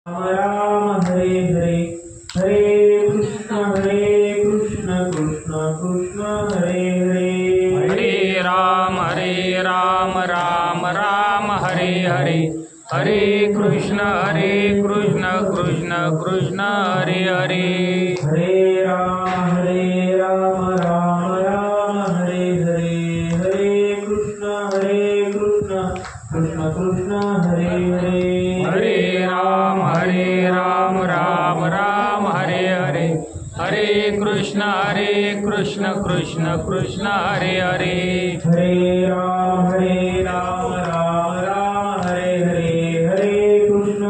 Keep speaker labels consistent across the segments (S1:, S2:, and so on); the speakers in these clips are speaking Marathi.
S1: राम राम हरे हरे हरे कृष्ण कृष्ण कृष्ण हरे हरे
S2: हरे राम राम राम हरे हरे हरे कृष्ण कृष्ण कृष्ण हरे हरे
S1: हरे राम राम हरे हरे हरे कृष्ण कृष्ण कृष्ण हरे हरे
S2: हरे राम राम हरे हरे हरे कृष्ण कृष्ण कृष्ण हरे हरे
S1: हरे राम राम हरे हरे हरे कृष्ण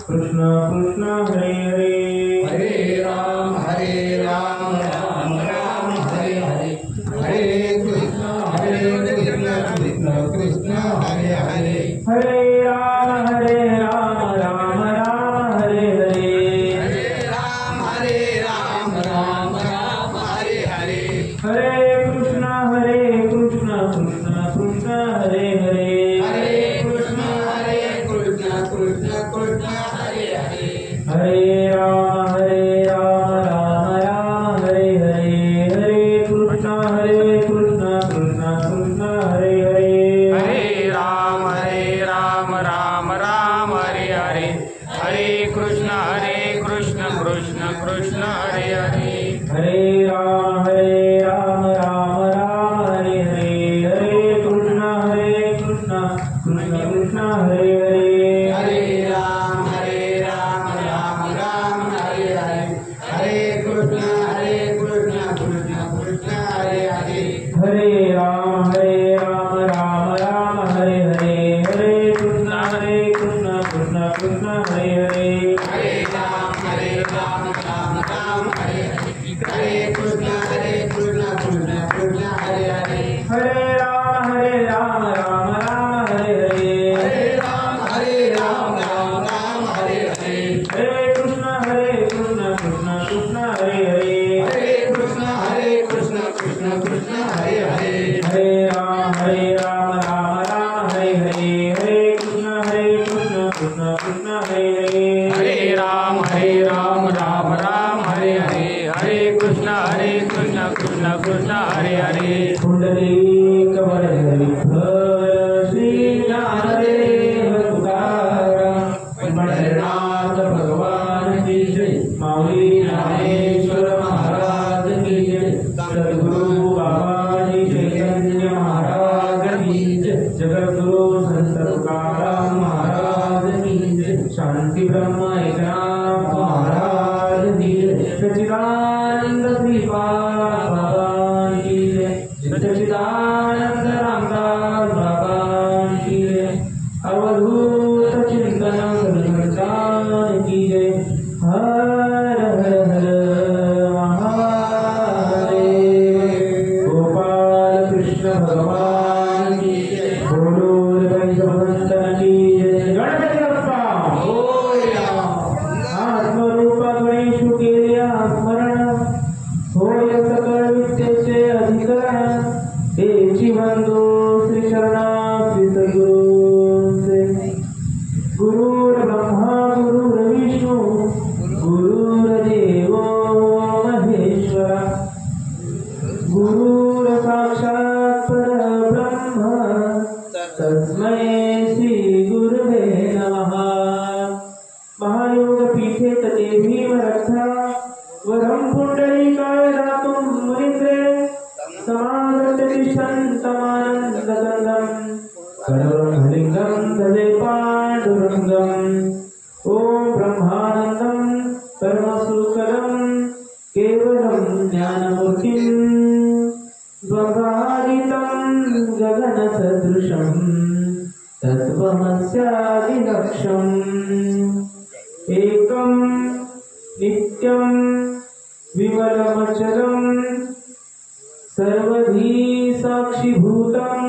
S1: कृष्ण कृष्ण हरे हरे
S3: हरे राम राम राम हरे हरे हरे कृष्ण कृष्ण कृष्ण हरे हरे
S1: हरे राम राम हरे हरे
S3: हरे राम राम हरे हरे
S1: हरे कृष्ण कृष्ण कृष्ण हरे हरे
S3: हरे कृष्ण कृष्ण कृष्ण हरे हरे
S1: हरे राम राम हरे हरे हरे कृष्ण कृष्ण कृष्ण हरे हरे
S2: हरे राम राम हरे हरे हरे कृष्ण कृष्ण कृष्ण हरे हरे
S1: हरे राम राम हरे हरे हरे कृष्ण कृष्ण कृष्ण हरे हरे
S3: हरे राम राम हरे हरे हरे कृष्ण कृष्ण कृष्ण हरे हरे
S1: हरे राम राम हरे हरे हरे कृष्ण कृष्ण कृष्ण हरे हरे
S3: हरे राम हरे हरे कृष्ण कृष्ण कृष्ण हरे हरे
S1: हरे राम हरे हरे
S3: हरे राम हरे हरे
S1: हरे कृष्ण कृष्ण कृष्ण हरे हरे
S3: हरे कृष्ण कृष्ण कृष्ण हरे हरे
S1: हरे राम हरे हरे हरे कृष्ण कृष्ण कृष्ण हरे हरे
S2: हरे राम राम हरे हरे हरे कृष्ण कृष्ण कृष्ण हरे हरे
S1: पुंडलीक वरद विठ्ठल श्री ज्ञानदेव तुकाराम पंढरनाथ भगवान की जय माऊली ज्ञानेश्वर महाराज की जय सद्गुरु बाबाजी चैतन्य महाराज की जय जगद्गुरु संत तुकाराम महाराज की जय शांति ब्रह्म एकनाथ महाराज की जय सच्चिदानंद श्रीपाद बाबा की जय सच्चिदानंद रामदास बाबा की जय अवधूत चिंतन सद्गुरुदान की जय हर हर महादेव गोपाल कृष्ण भगवान की जय बोलो भगवंतन की जय गणपती बाप्पा आत्मरूप गणेशु केल्या स्मरण होय सकळ विद्येचे अधिकरण तेची वंदो श्री शरणा श्री सद्गुरूंचे गुरुर्ब्रह्मा गुरुर्विष्णू गुरुर्देव महेश्वरा गुरुर साक्षात् परब्रह्म तस्मै श्री गुरुवे नमः महायोग पीठे तते भीमरक्षा वरं पुंडरीकाय दातुं मुनीन्द्रे समागततिष्ठन्तमानन्दकन्दं कनवरलिङ्गं तदे पाण्डुरङ्गम् ॐ ब्रह्मानन्दं परमसुखदं केवलं ज्ञानमूर्तिं स्वभावितं गगनसदृशं तत्त्वमस्यादिलक्ष्यम् एकं नित्यं विमलमचलं सर्वधी साक्षिभूतं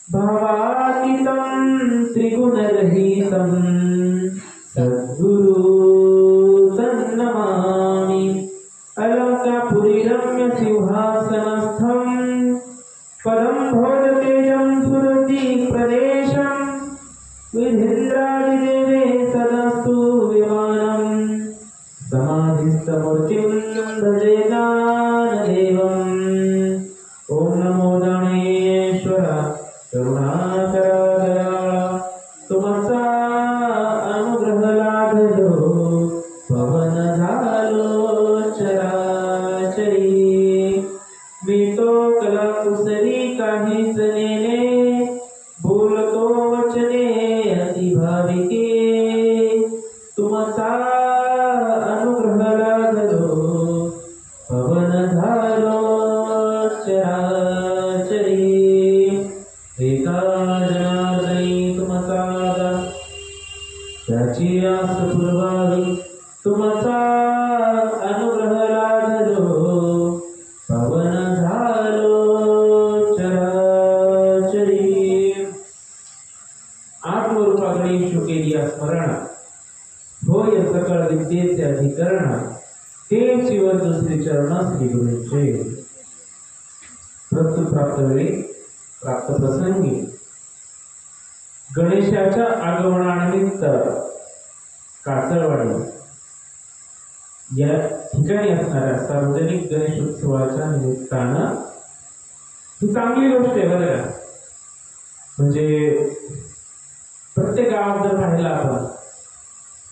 S1: भावातीतं त्रिगुणरहितं सद्गुरु तन्नमामि अलङ्कापुरीरम्य सिंहासनस्थं पदं भोजतेजं सुरति प्रदेशं विधिन्द्रादिदेवे त्याची आस पुरवावी तुमचा अनुग्रह लादलो पवन झालो चराचरी। आठवर पागणी केली स्मरण होय सकळ विद्येचे अधिकरण ते जीवन दुसरी चरण श्री गुरूंचे। प्रस्तुत प्राप्त वेळी प्राप्त प्रसंगी गणेशाच्या आगमनानिमित्त कासरवाडी या ठिकाणी असणाऱ्या सार्वजनिक गणेशोत्सवाच्या निमित्तानं ही चांगली गोष्ट आहे बरं का। म्हणजे प्रत्येक गावात जर पाहिलं आपण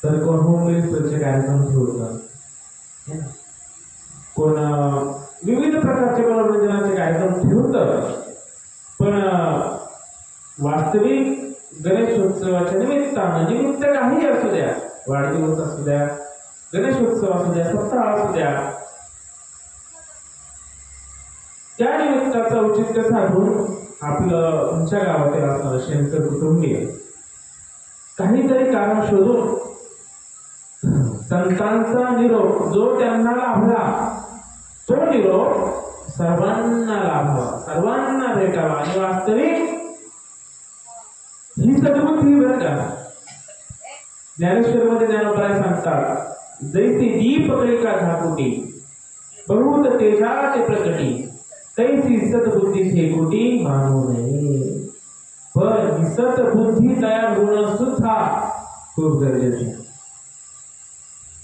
S1: तर कोण होम मिनिस्टरचे कार्यक्रम ठेवतात, कोण विविध प्रकारचे मनोरंजनाचे कार्यक्रम ठेवतात, पण वास्तविक गणेशोत्सवाच्या निमित्त काही असू द्या, वाढदिवस असू द्या, गणेशोत्सव असू द्या, सप्ताह असू द्या, त्या निमित्ताचं औचित्य साधून आपलं तुमच्या गावातील असणारं शेणकर कुटुंबीय काहीतरी कारण शोधून संतांचा निरोप जो त्यांना लाभला तो निरोप सर्वांना लाभावा, सर्वांना भेटावा। आणि वास्तविक ही सद्बुद्धी बरं का। ज्ञानेश्वर मध्ये ज्ञानोबराय सांगतात जैसे दीप कलिका धापुटी बहुत तेजाते प्रकटी तैसी सद्बुद्धी ठेकुटी मानू नये। पण ही सद्बुद्धी तयार होणं सुद्धा खूप गरजेचं आहे।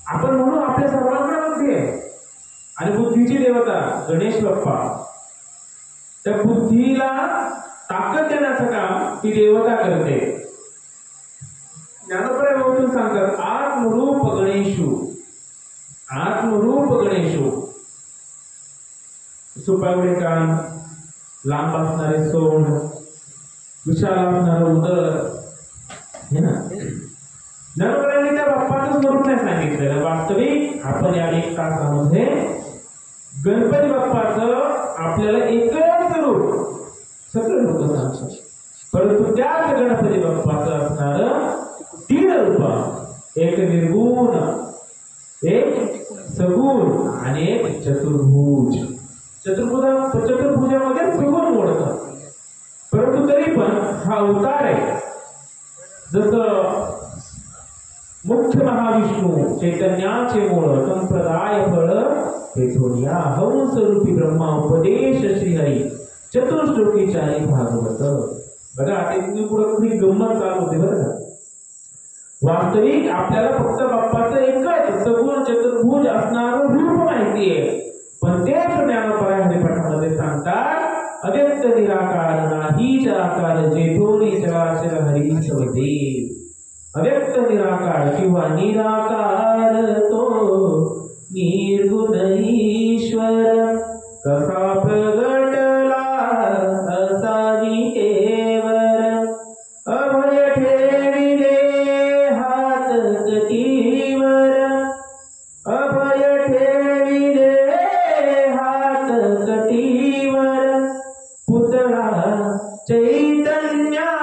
S1: आपण म्हणून आपल्या सर्वांना बुद्धी आहे आणि बुद्धीची देवता गणेश बाप्पा, त्या बुद्धीला ताकद देण्याचं काम ती देवता करते। ज्ञानोबराय बोलून सांगतात आत्मरूप गणेशू, आत्मरूप गणेशू। सुपावळे कान, लांब असणारे सोंड, विशाल असणारं उदर हे ना। ज्ञानोबरायांनी त्या बाप्पाचं स्वरूप नाही सांगितलेलं। वास्तविक आपण या 1 तासामध्ये गणपती बाप्पाचं आपल्याला एकच रूप सगळं लोक सांगतात, परंतु त्याच गणपती बाप्पाचं असणार 3 रूप, एक निर्गुण, एक सगुण आणि एक चतुर्भुज। चतुर्भुजामध्ये सगुण मोडतं, परंतु तरी पण हा अवतार आहे। जसं मुख्य महाविष्णू चैतन्याचे मूळ संप्रदाय फळ पेठोनिया हंस रूपी ब्रह्मा उपदेश श्रीहरी चतुर्श्लोकी चारी भागवत। बघा ते पुढे गंमत चालू होते बरं का। वास्तविक आपल्याला फक्त बाप्पाचं एकच सगुण चतुर्भुज असणारं रूप माहितीये, पण तेच ज्ञानोबराय हरिपाठामध्ये सांगतात अव्यक्त निराकार नाहीच आकार जेठोरी चराचर हरी सवदे। अव्यक्त निराकार किंवा निराकार तो निर्गुण ईश्वर कसा प्रगटला असावी केवर। अभय ठेविले हात कटीवर, अभय ठेविले हात कटीवर पुतळा चैतन्याचा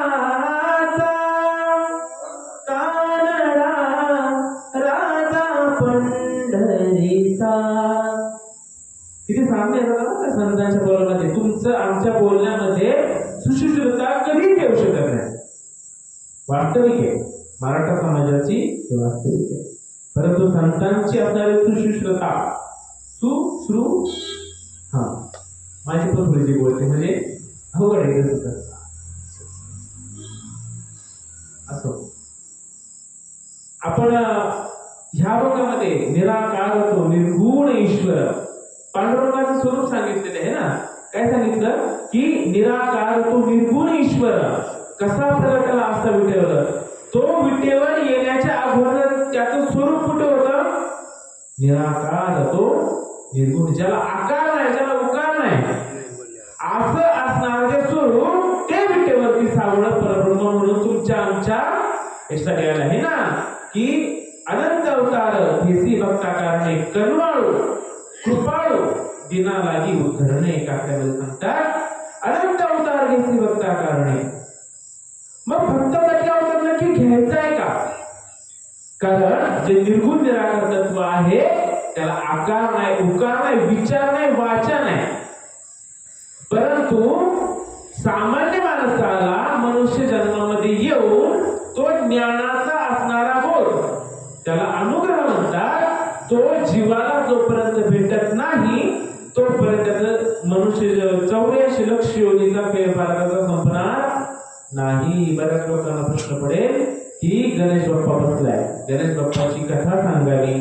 S1: कानडा राजा पंढरीचा। किती साम्य आहे संतांच्या बोलण्यामध्ये, तुमचं आमच्या बोलण्यामध्ये सुशिक्षितता कधीच येऊ शकत नाही। वास्तविक आहे मराठा समाजाची वास्तविक आहे, परंतु संतांची असणारी सुशिक्षितता सुश्रू हा माझी पण थोडीशी बोलते म्हणजे अवघड आहे सुद्धा असो। आपण ह्या भागामध्ये निराकार तो निर्गुण ईश्वर पांडुरंगाचं स्वरूप सांगितलेलं आहे ना। काय सांगितलं की निराकार तो निर्गुण ईश्वर कसा प्रगटला असता विटेवर, तो विटेवर येण्याच्या अगोदर त्याचं स्वरूप कुठे होतं? निराकार तो निर्गुण, ज्याला आकार नाही, ज्याला उकार नाही, असं असणारं जे स्वरूप ते विटेवरती सावळं परब्रह्म म्हणून तुमच्या आमच्या याच्यासाठी आलं आहे ना की अनंत अवतार देसी भक्ता कारणे करुणाळू कृपाळू दिना लागी उद्धरणे। काकड्यामध्ये सांगतात अनंत अवतार देसी भक्ता कारणे। मग भक्तासाठी अवतार नक्की घ्यायचा आहे का? कारण जे निर्गुण निराकार तत्व आहे त्याला आकार नाही, उकार नाही, विचार नाही, वाचा नाही. परंतु सामान्य माणसाला मनुष्य जन्मामध्ये येऊन तो ज्ञानाचा असणारा बोध त्याला अनुग्रह म्हणतात. तो जीवाला जोपर्यंत भेटत नाही तोपर्यंत मनुष्य 84 लक्ष योनीचा फेरफाराचा संपणार नाही. बऱ्याच लोकांना प्रश्न पडेल की गणेश बाप्पा बसलाय, गणेश बाप्पाची कथा सांगावी,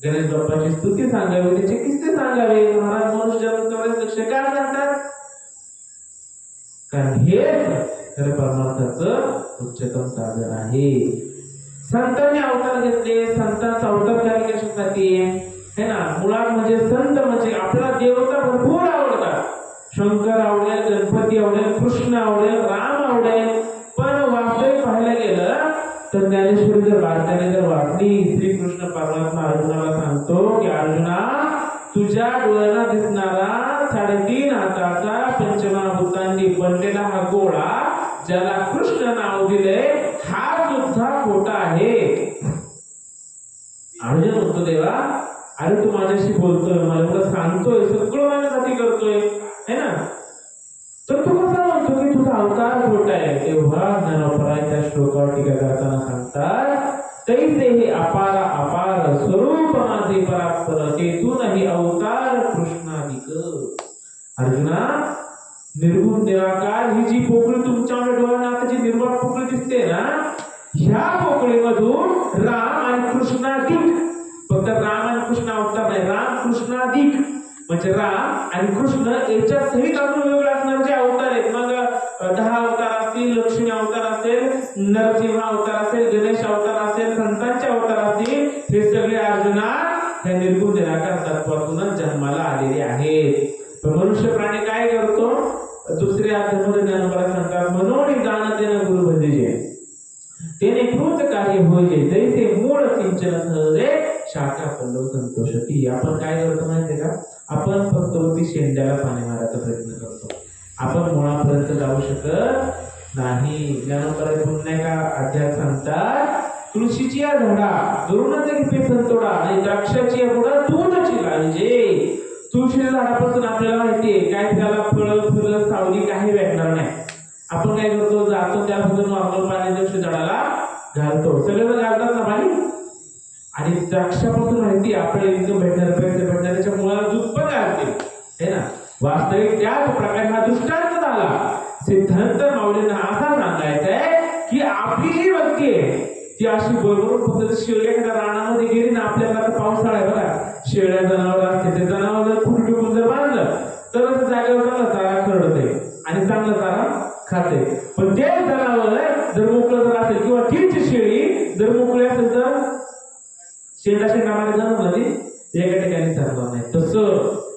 S1: गणेश बाप्पाची स्तुती सांगावी, त्याचे किस्से सांगावे, महाराज मनुष्य जन्म 84 लक्ष काय सांगतात? कारण हे खरं परमार्थाचं उच्चतम साधन आहे. संतांनी अवतार घेतले. संतांचा अवतार काय कशासाठी है ना? मुळात म्हणजे संत म्हणजे आपला देवता भरपूर आवडतात. शंकर आवडेल, गणपती आवडेल, कृष्ण आवडेल, राम आवडेल. पण वास्तविक पाहायला गेलं तर ज्ञानेश्वरी जर बारकाने जर वाचली, श्रीकृष्ण परमात्मा अर्जुनाला सांगतो की अर्जुना, तुझ्या डोळ्यांना दिसणारा 3.5 हाताचा पंचमहाभूतांनी बनलेला हा गोळा ज्याला कृष्ण नाव दिले हा सुद्धा खोटा आहे. अर्जुन म्हणतो देवा, अरे तू माझ्याशी बोलतोय, मला सांगतोय, सगळं माझ्यासाठी करतोय है ना, तर तू कसा म्हणतो की तुझा अवतार खोटा आहे? तेव्हा ज्ञानोपराय त्या श्लोकावर टीका करताना सांगतात, तैसे हे अपार अपार स्वरूप माझे परात्पर तेथूनही अवतार कृष्णाधिक. अर्जुना, निर्गुण निराकार ही जी पोकळी तुमच्या डोळ्यांना आता जी निर्वाण पोकळी दिसते ना, ह्या पोकळीमधून राम आणि कृष्णाधिक, फक्त राम आणि कृष्ण अवतार नाही, राम कृष्णाधिक म्हणजे राम आणि कृष्ण याच्या सहित अजून वेगवेगळे असणारे जे अवतार आहेत. मग 10 अवतार असतील, लक्ष्मी अवतार असेल, नरसिंह अवतार असेल, गणेश अवतार असेल, संतांचे अवतार असतील, हे सगळे अर्जुना ह्या निर्गुण निराकार तत्वातूनच जन्माला आलेले आहेत. पण मनुष्य प्राणी काय करतो? दुसऱ्या अध्यामध्ये ज्ञानोबा सांगतात, मनोनी जाणते न गुरु भजिजे तेने कृत कार्य होईजे तैसे मूळ सिंचन सहजे शाखा पल्लव संतोषती. आपण काय करतो माहितीये का? आपण फक्त वरती शेंड्याला पाणी मारायचा प्रयत्न करतो, आपण मुळापर्यंत जाऊ शकत नाही. ज्ञानोबा पुन्हा एका अध्यायात सांगतात, तुळशीची या झाडा दुरुणाचे घेते संतोडा आणि द्राक्षाची या बुडा दूधची लांजे. तुळशीच्या झाडापासून आपल्याला माहितीये काय, त्याला फळं फुलं सावली काही भेटणार नाही. आपण काय करतो? जातो त्याला फक्त नॉर्मल पाणी द्राक्ष झाडाला घालतो, सगळं घालतात ना पाणी. आणि द्राक्षापासून माहिती आपल्याला इतकं भेटणार, पैसे भेटणार, त्याच्या मुळाला दूध पण घालते है ना. वास्तविक त्याच प्रकारे हा दृष्टांत झाला. सिद्धांत माऊलींना असा सांगायचा आहे की आपली जी भक्ती आहे ती अशी बरोबर फक्त शेळ्या एखाद्या रानामध्ये गेली ना, आपल्याला आता पावसाळा आहे बघा, शेळ्या जनावर असते, ते जनावर जर खूप डुबून जर बांधलं तर जागेवर चांगला चारा खरडते आणि चांगला चारा खाते. पण ते जनावर जर मोकळं जर असेल किंवा तीच शेळी जर मोकळी असेल तर शेंडा मारे जाणार ती एका ठिकाणी चालणार नाही. तसं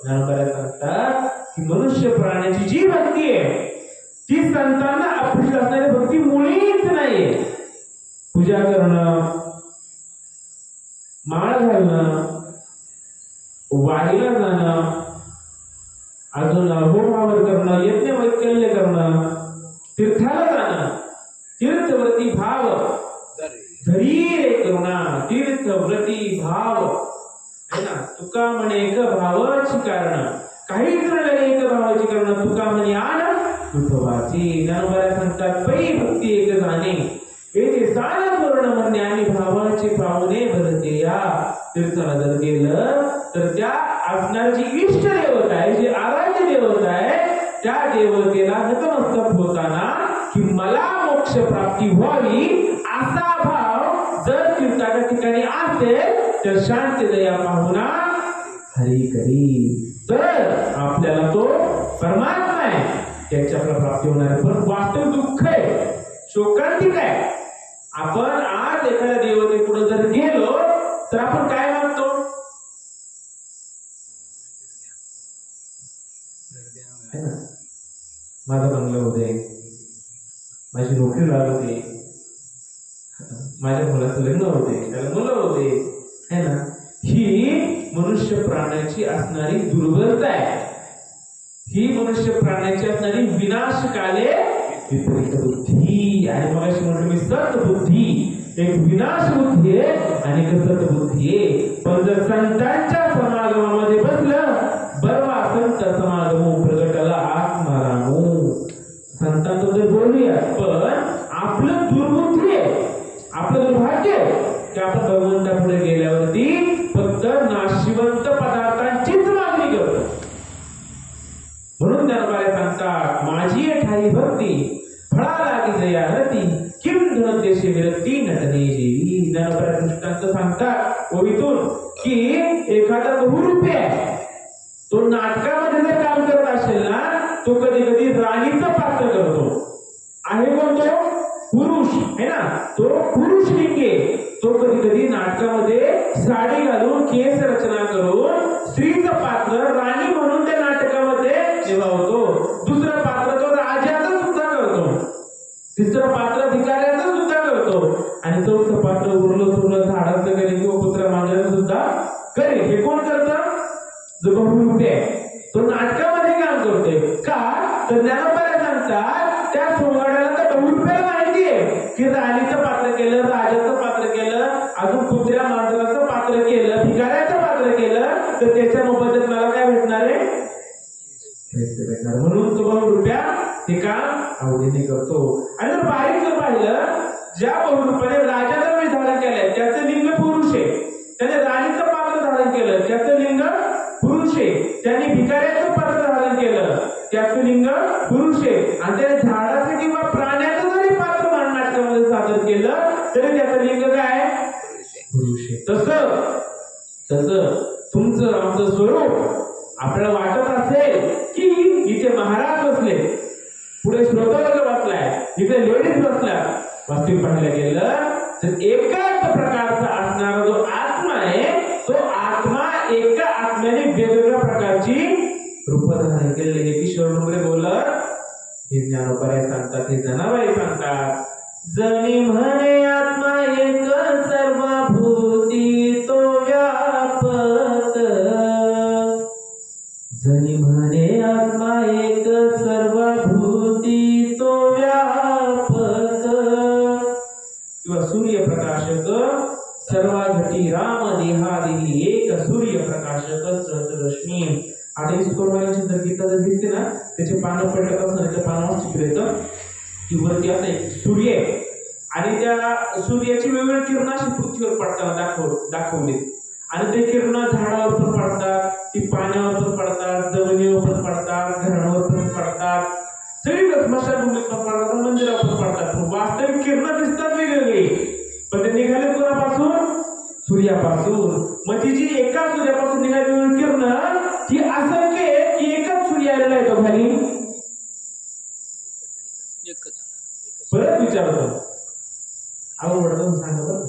S1: ज्ञानोबा सांगतात की मनुष्य प्राण्याची जी भक्ती आहे ती संतांना अपेक्षित असणारी भक्ती मुळीच नाहीये. पूजा करणं, माळ घालणं, वारीला जाणं, अजून होमावर करणं, यज्ञ वैकल्य करणं, तीर्थाला जाणं, तीर्थव्रती भाव धरी करुणा, तीर्थव्रती भाव है ना. तुका म्हणे एक भावाची कारण, काहीच नाही एक भावाची कारण, तुका म्हणे आण विठोबाची. ज्ञानोबा सांगतात, पै भक्ती एक जाणे येथे सारा पूर्ण म्हणणे आणि भावाचे पाहुणे भरते. या तीर्थाला जर गेलं तर त्या असणारी जी इष्ट देवता आहे, जी आराध्य देवता आहे, त्या देवतेला नतमस्तक होताना की मला मोक्ष प्राप्ती व्हावी असा भाव जर तीर्थाच्या ठिकाणी असेल तर शांती दया पाहुणा हरी करी, तर आपल्याला तो परमात्मा आहे त्याच्याकडे प्राप्ती होणार आहे. पण वास्तविक दुःख आहे, शोकांतिक आहे. आपण आज एखाद्या देवते पुढे जर गेलो तर आपण काय मागतो? माझा बंगला होते, माझी नोकरी लागू दे, माझ्या मुलाचं लग्न होते, त्याला मुलं होते है ना. ही मनुष्य प्राण्याची असणारी दुर्बलता आहे, ही मनुष्य प्राण्याची असणारी विनाशकाले विपरीत बुद्धी. आणि मग अशी म्हटलं मी सत बुद्धी, एक विनाश बुद्धी आहे आणि सद्बुद्धी आहे. पण जर संतांच्या समागमामध्ये बसलं बरवा संत समागम प्रगटला आत्मारामू. संतांचं जर बोलूया पण आपलं दुर्बुद्धी आहे, आपलं दुर्भाग्य आहे की आपण भगवंतापुढे गेल्यावरती फक्त नाशिवंत पदार्थांचीच मागणी करतो. म्हणून ज्ञानोबा सांगतात माझी ठाई भक्ती फळा लागी जया हरती किम धन देशे विरक्ती नटने जेवी. ज्ञानोबा दृष्टांत सांगतात ओवीतून की एखादा बहुरूपी आहे, तो नाटकामध्ये जर काम करत असेल ना तो कधी कधी राणीचं पात्र करतो. आहे कोण तो? पुरुष है ना, तो पुरुष लिंगे. तो कधी कधी नाटकामध्ये साडी घालून केस रचना करून स्त्रीचं पात्र राणी म्हणून त्या नाटकामध्ये निभावतो. दुसरं पात्र तो राजाचं सुद्धा करतो, तिसरं पात्र भिकाऱ्याचं सुद्धा करतो आणि चौथं पात्र उरलं सुरलं झाडाचं करेल किंवा कुत्रा मांजराचं सुद्धा करेल. हे कोण करतं? जो बहुरूपी आहे तो नाटकामध्ये काम करतोय. का तर ज्ञानोबा सांगतात त्या सोंगाड्याला तर बहुरूप्याला माहिती आहे की राणीचं पात्र केलं, राजाचं पात्र केलं, अजून कुत्र्या मांजराचं पात्र केलं, भिकाऱ्याचं पात्र केलं तर त्याच्या मोबदल्यात मला काय भेटणार आहे? पैसे भेटणार. म्हणून तो बहुरूप्या हे काम आवडीने करतो. आणि जर बारीक जर पाहिलं ज्या बहुरूपाने राजाचं वेळ धारण केलंय त्याचं लिंग पुरुष आहे, त्याने राणीचं पात्र धारण केलं त्याचं लिंग पुरुष आहे, त्याने भिकाऱ्याचं पात्र धारण केलं त्याचं लिंग पुरुष आहे, आणि त्याने झाडाचं किंवा प्राण्याचं जरी पात्र नाटकामध्ये सादर केलं तरी त्याचं लिंग काय? पुरुष आहे. तसं तुमचं आमचं स्वरूप आपल्याला वाटत असेल की इथे महाराज बसले, पुढे श्रोतावर्ग बसलाय, इथे लेडीज बसल्या, वास्तविक पाहायला गेलं तर एकाच प्रकारचा असणारा जो आत्मा आहे तो आत्मा एका आत्म्याने वेगवेगळ्या प्रकारची रूप धारण केलेली आहे. किशोर डोंगरे बोलत हे ज्ञानोबा सांगतात, हे जनाबाई सांगतात, जणी म्हणे आत्मा एक सर्वभूती तो व्यापक, जणी म्हणे आत्मा एक सर्वभूती तो व्यापक, किंवा सूर्यप्रकाशक सर्वाघटी राम देहादेही एक सूर्यप्रकाशक सहस्ररश्मी. आता इसकोरवाल्यांची जर गीता जर घेतली ना त्याचे पानं पडलं असणार, त्या पानावर चित्र येतं की वरती असं एक सूर्य आहे आणि त्या सूर्याची वेगवेगळी किरण अशी पृथ्वीवर पडताना दाखवली आणि ते किरण झाडावर पण पडतात, ती पाण्यावर पण पडतात, जमिनीवर पण पडतात, घरांवर पण पडतात, सगळीकडे स्मशानभूमीत पण पडतात, मंदिरावर पण पडतात. वास्तविक किरण दिसतात वेगवेगळी पण ते निघाले कोणापासून? सूर्यापासून. मग ती जी एका सूर्यापासून निघालेली किरण ती असंख्य आहे की एकच सूर्य आलेला आहे तो खाली? परत विचारतो, आवडतं सांगा बरं.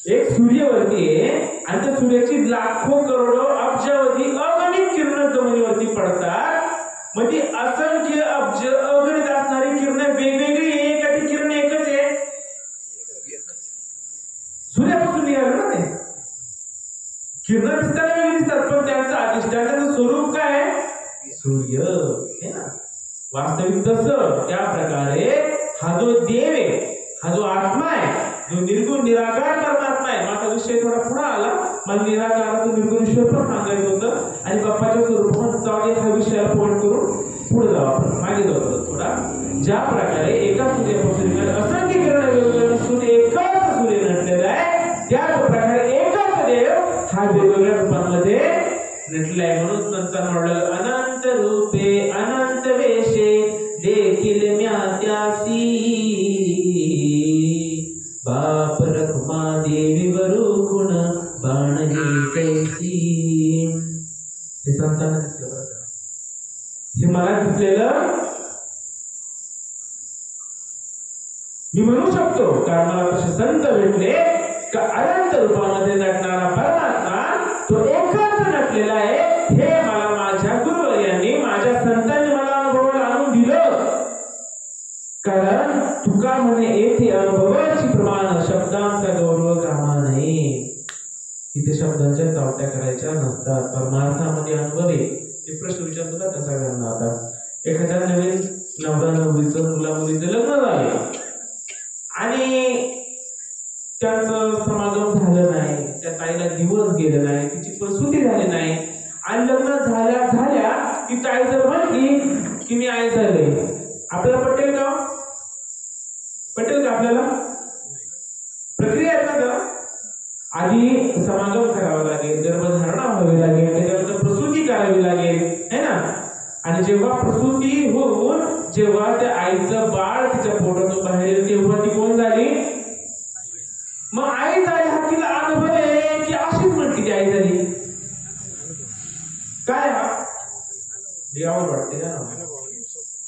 S1: एक सूर्यवरती आहे आणि त्या सूर्याची लाखो करोडो अब्जावधी अगणित किरण जमिनीवरती पडतात. मग ती असंख्य अब्ज अगणित असणारी किरण वेगवेगळी आहे, एखादी किरण एकच आहे? सूर्यापासून निघालं ना ते किरण दिसताना वेगळी दिसतात पण त्यांचं अधिष्ठानाचं स्वरूप काय? सूर्य है ना. वास्तविक तसं त्या प्रकारे हा जो देव आहे, हा जो आत्मा आहे, जो निर्गुण निराकार परमात्मा आहे. माझा विषय थोडा पुढे आला, मला निराकाराचं निर्गुण ईश्वर पण सांगायचं होतं आणि बाप्पाच्या स्वरूपात हा विषयाला पॉइंट करून पुढे जाऊ, आपण मागे जाऊ थोडा. ज्या प्रकारे एका सूर्यापासून असंख्य किरण वेगवेगळे नसून एकाच सूर्य नटलेला आहे, त्याच प्रकारे एकच देव हा वेगवेगळ्या रूपांमध्ये नटलाय. म्हणून संतांना म्हणलं अनंत रूपे अनंत वेशे देखील म्या त्यासी, बाप रखमा देवी वरुखुण बाणही कैसी. हे संतांना दिसलं बरं का, हे मला दिसलेलं मी म्हणू शकतो कारण मला तसे संत भेटले का अनंत रूपामध्ये नटणारा परमात्मा तो एकच नटलेला आहे. हे मला माझ्या गुरुवर्यांनी माझ्या संतांनी मला अनुभवाला आणून दिलं. कारण तुका म्हणे येथे अनुभवाची प्रमाण शब्दांचा गौरव कामा नाही. इथे शब्दांच्या चावट्या करायच्या नसतात, परमार्थामध्ये अनुभव आहे. एक प्रश्न विचारतो का त्या सगळ्यांना. आता एखाद्या नवीन नवरा नवरीचं मुला मुलीचं लग्न झाले आणि त्यांचं समागम झालं नाही, त्या ताईला दिवस गेले नाही, तिची प्रसूती झाली नाही, आणि लग्न झाल्या झाल्या ती ताई जर म्हटली की मी आई झाले, आपल्याला पटेल का? पटेल का आपल्याला? प्रक्रिया आहे ना त्याला. आधी समागम करावा लागेल, गर्भधारणा व्हावी लागेल, त्याच्यानंतर प्रसूती करावी लागेल, है ना. आणि जेव्हा प्रसूती होऊन जेव्हा त्या आईचं बाळ तिच्या पोटातून बाहेर येईल तेव्हा ती कोण झाली? मग आई झाली हा तिला अनुभव आहे की अशीच म्हणते ती आई झाली? काय हा देवावर वाटते ना.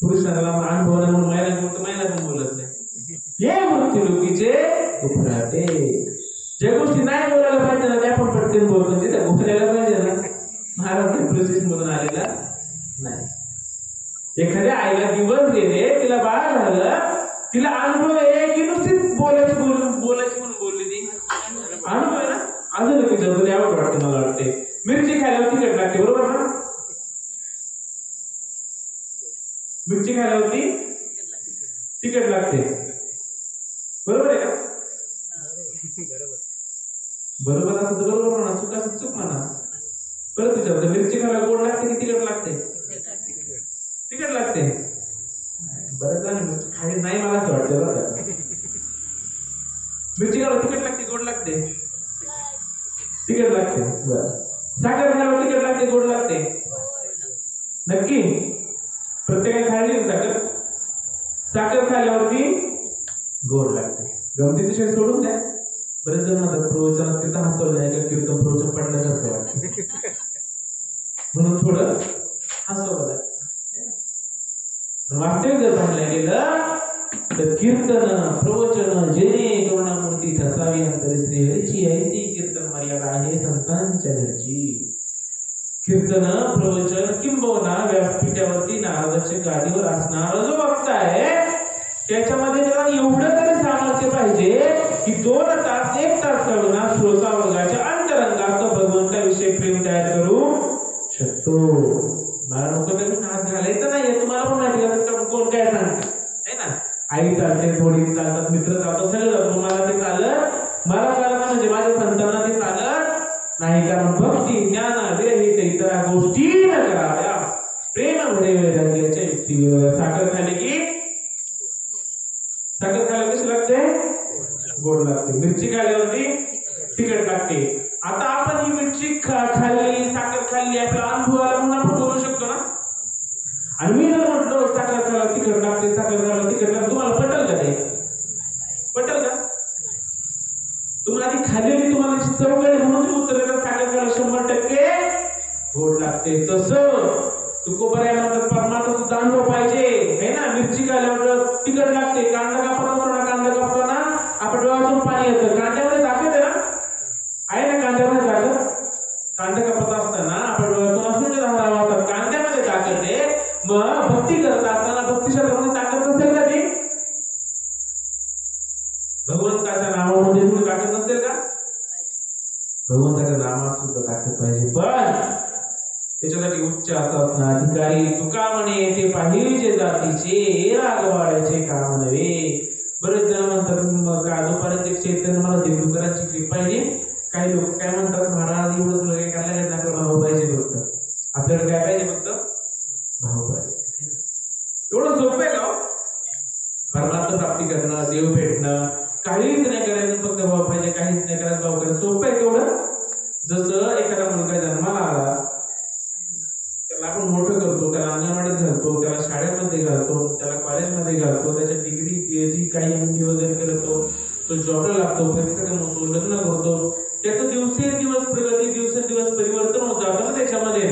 S1: पुरुषाला अनुभव नाही म्हणून महिला पण बोलत नाही. हे मृत्यू लोकीचे उपराटे. ज्या गोष्टी नाही बोलायला पाहिजे ना त्या पण पटकन बोलतो, त्या बोलायला पाहिजे ना महाराज प्रोसेस मधून आलेला नाही. एखाद्या आईला दिवस गेले, तिला बाळ झालं, तिला अनुभव आहे की नुसतीच बोलायची म्हणून बोलली ती अनुभव आहे ना. अजून की जर यावं वाटते मला वाटते. मिरची खायला तिखट लागते, बरोबर ना? मिरची खायलावरती तिखट लागते, बरोबर आहे का? बरोबर असं तर बरोबर म्हणा, चुका चूक म्हणा. परत विचारतो, मिरची खायला गोड लागते की तिखट लागते? तिखट लागते. बरं झालं मिरची खायला नाही मला असं वाटतं बरं का. मिरची खायला तिखट लागते गोड लागते? तिखट लागते. बरं. साखर खायला तिखट लागते गोड लागते? नक्की प्रत्येकाने खायला साखर. साखर खाल्ल्यावरती गोड लागते. गमती विषय सोडून द्या. बरेच जण म्हणतात प्रवचनात तिथं हसवलं नाही का, कीर्तन प्रवचन पडल्यासारखं वाटतं म्हणून थोडं हसवलं लागतं. वास्तविक जर पाहिलं गेलं तर कीर्तन प्रवचन जेणे करुणामूर्ती ठसावी अंतरी श्री हरीची ऐसी कीर्तन मर्यादा आहे संतांच्या घरची. कीर्तन प्रवचन किंबहुना व्यासपीठावरती नारदाच्या गादीवर असणारा जो वक्ता आहे त्याच्यामध्ये त्याला एवढं तरी सामर्थ्य पाहिजे की 2 तास 1 तास काढून श्रोता वर्गाच्या अंतरंगात भगवंताविषयी प्रेम तयार करू शकतो. मला नको त्यातून हात घालायचा नाहीये. तुम्हाला पण माहिती आहे कोण काय सांगते आहे ना. आई चालते, थोडी चालतात, मित्र चालतात, सगळं जातो. मला ते चालत, मला चालत म्हणजे माझ्या संतांना ते चालत नाही. कारण भक्ती ज्ञान विरहित इतर गोष्टी न कराव्या. प्रेम भरे वैराग्याच्या युक्ती. साखर खाली की साखर खायला कशी लागते? गोड लागते. मिरची खाल्ल्यावरती तिखट लागते. आता आपण ही मिरची खाल्ली, साखर खाल्ली, आपला अनुभव आला म्हणून आपण बोलू शकतो ना. आणि मी जर म्हटलं साखर खायला तिखट लागते, साखर खायला तिखट लागते, तुम्हाला पटेल का ते? पटेल का? तुम्हाला आधी खाल्लेली तुम्हाला चव कळेल म्हणून उत्तर देतात साखर खायला 100% गोड लागते. तसं तुकोबऱ्या म्हणतात परमात्मा सुद्धा अनुभव पाहिजे है ना. मिरची खाल्ल्यावर तिखट लागते. कांदा कापताना आपण डोळ्यातून पाणी येतं. कांद्यामध्ये ताकद आहे ना, आहे ना कांद्यामध्ये ताकद. कांदा कापत असताना आपण डोळ्यातून असून धारा वाहतात, कांद्यामध्ये ताकद आहे. मग भक्ती करत असताना भक्ती शब्दामध्ये ताकद नसेल का? ती भगवंताच्या नावामध्ये कुठे ताकद नसेल का? भगवंताच्या नामात सुद्धा ताकद पाहिजे. पण त्याच्यासाठी उच्च असतात अधिकारी. तुका म्हणे ते पाहिजे जातीचे रागवाड्याचे काम नव्हे. बरेच जण म्हणतात का दुपारचे चैतन्य मला देवकरांची कृपा पाहिजे. काही लोक काय म्हणतात महाराज एवढंच लगे करायला आपला भाव पाहिजे फक्त. आपल्याला काय पाहिजे? फक्त भाव पाहिजे. एवढं सोपं आहे का? परमात्मा प्राप्ती करणं, देव भेटणं, काहीच नाही करायचं, फक्त भाव पाहिजे. काहीच नाही करायचं, भाव करायचं. सोपं आहे तेवढं. जसं एखादा मुलगा जन्माला आला, त्याला आपण मोठं करतो, त्याला अंगणवाडीत घालतो, त्याला शाळेमध्ये घालतो, त्याला कॉलेजमध्ये घालतो, त्याच्या डिग्री पीएचडी काही एमडी वगैरे करतो, तो जॉबला लागतो, पैसे कमवतो, लग्न करतो. त्याचं दिवसेंदिवस प्रगती, दिवसेंदिवस परिवर्तन होत जातं ना त्याच्यामध्ये.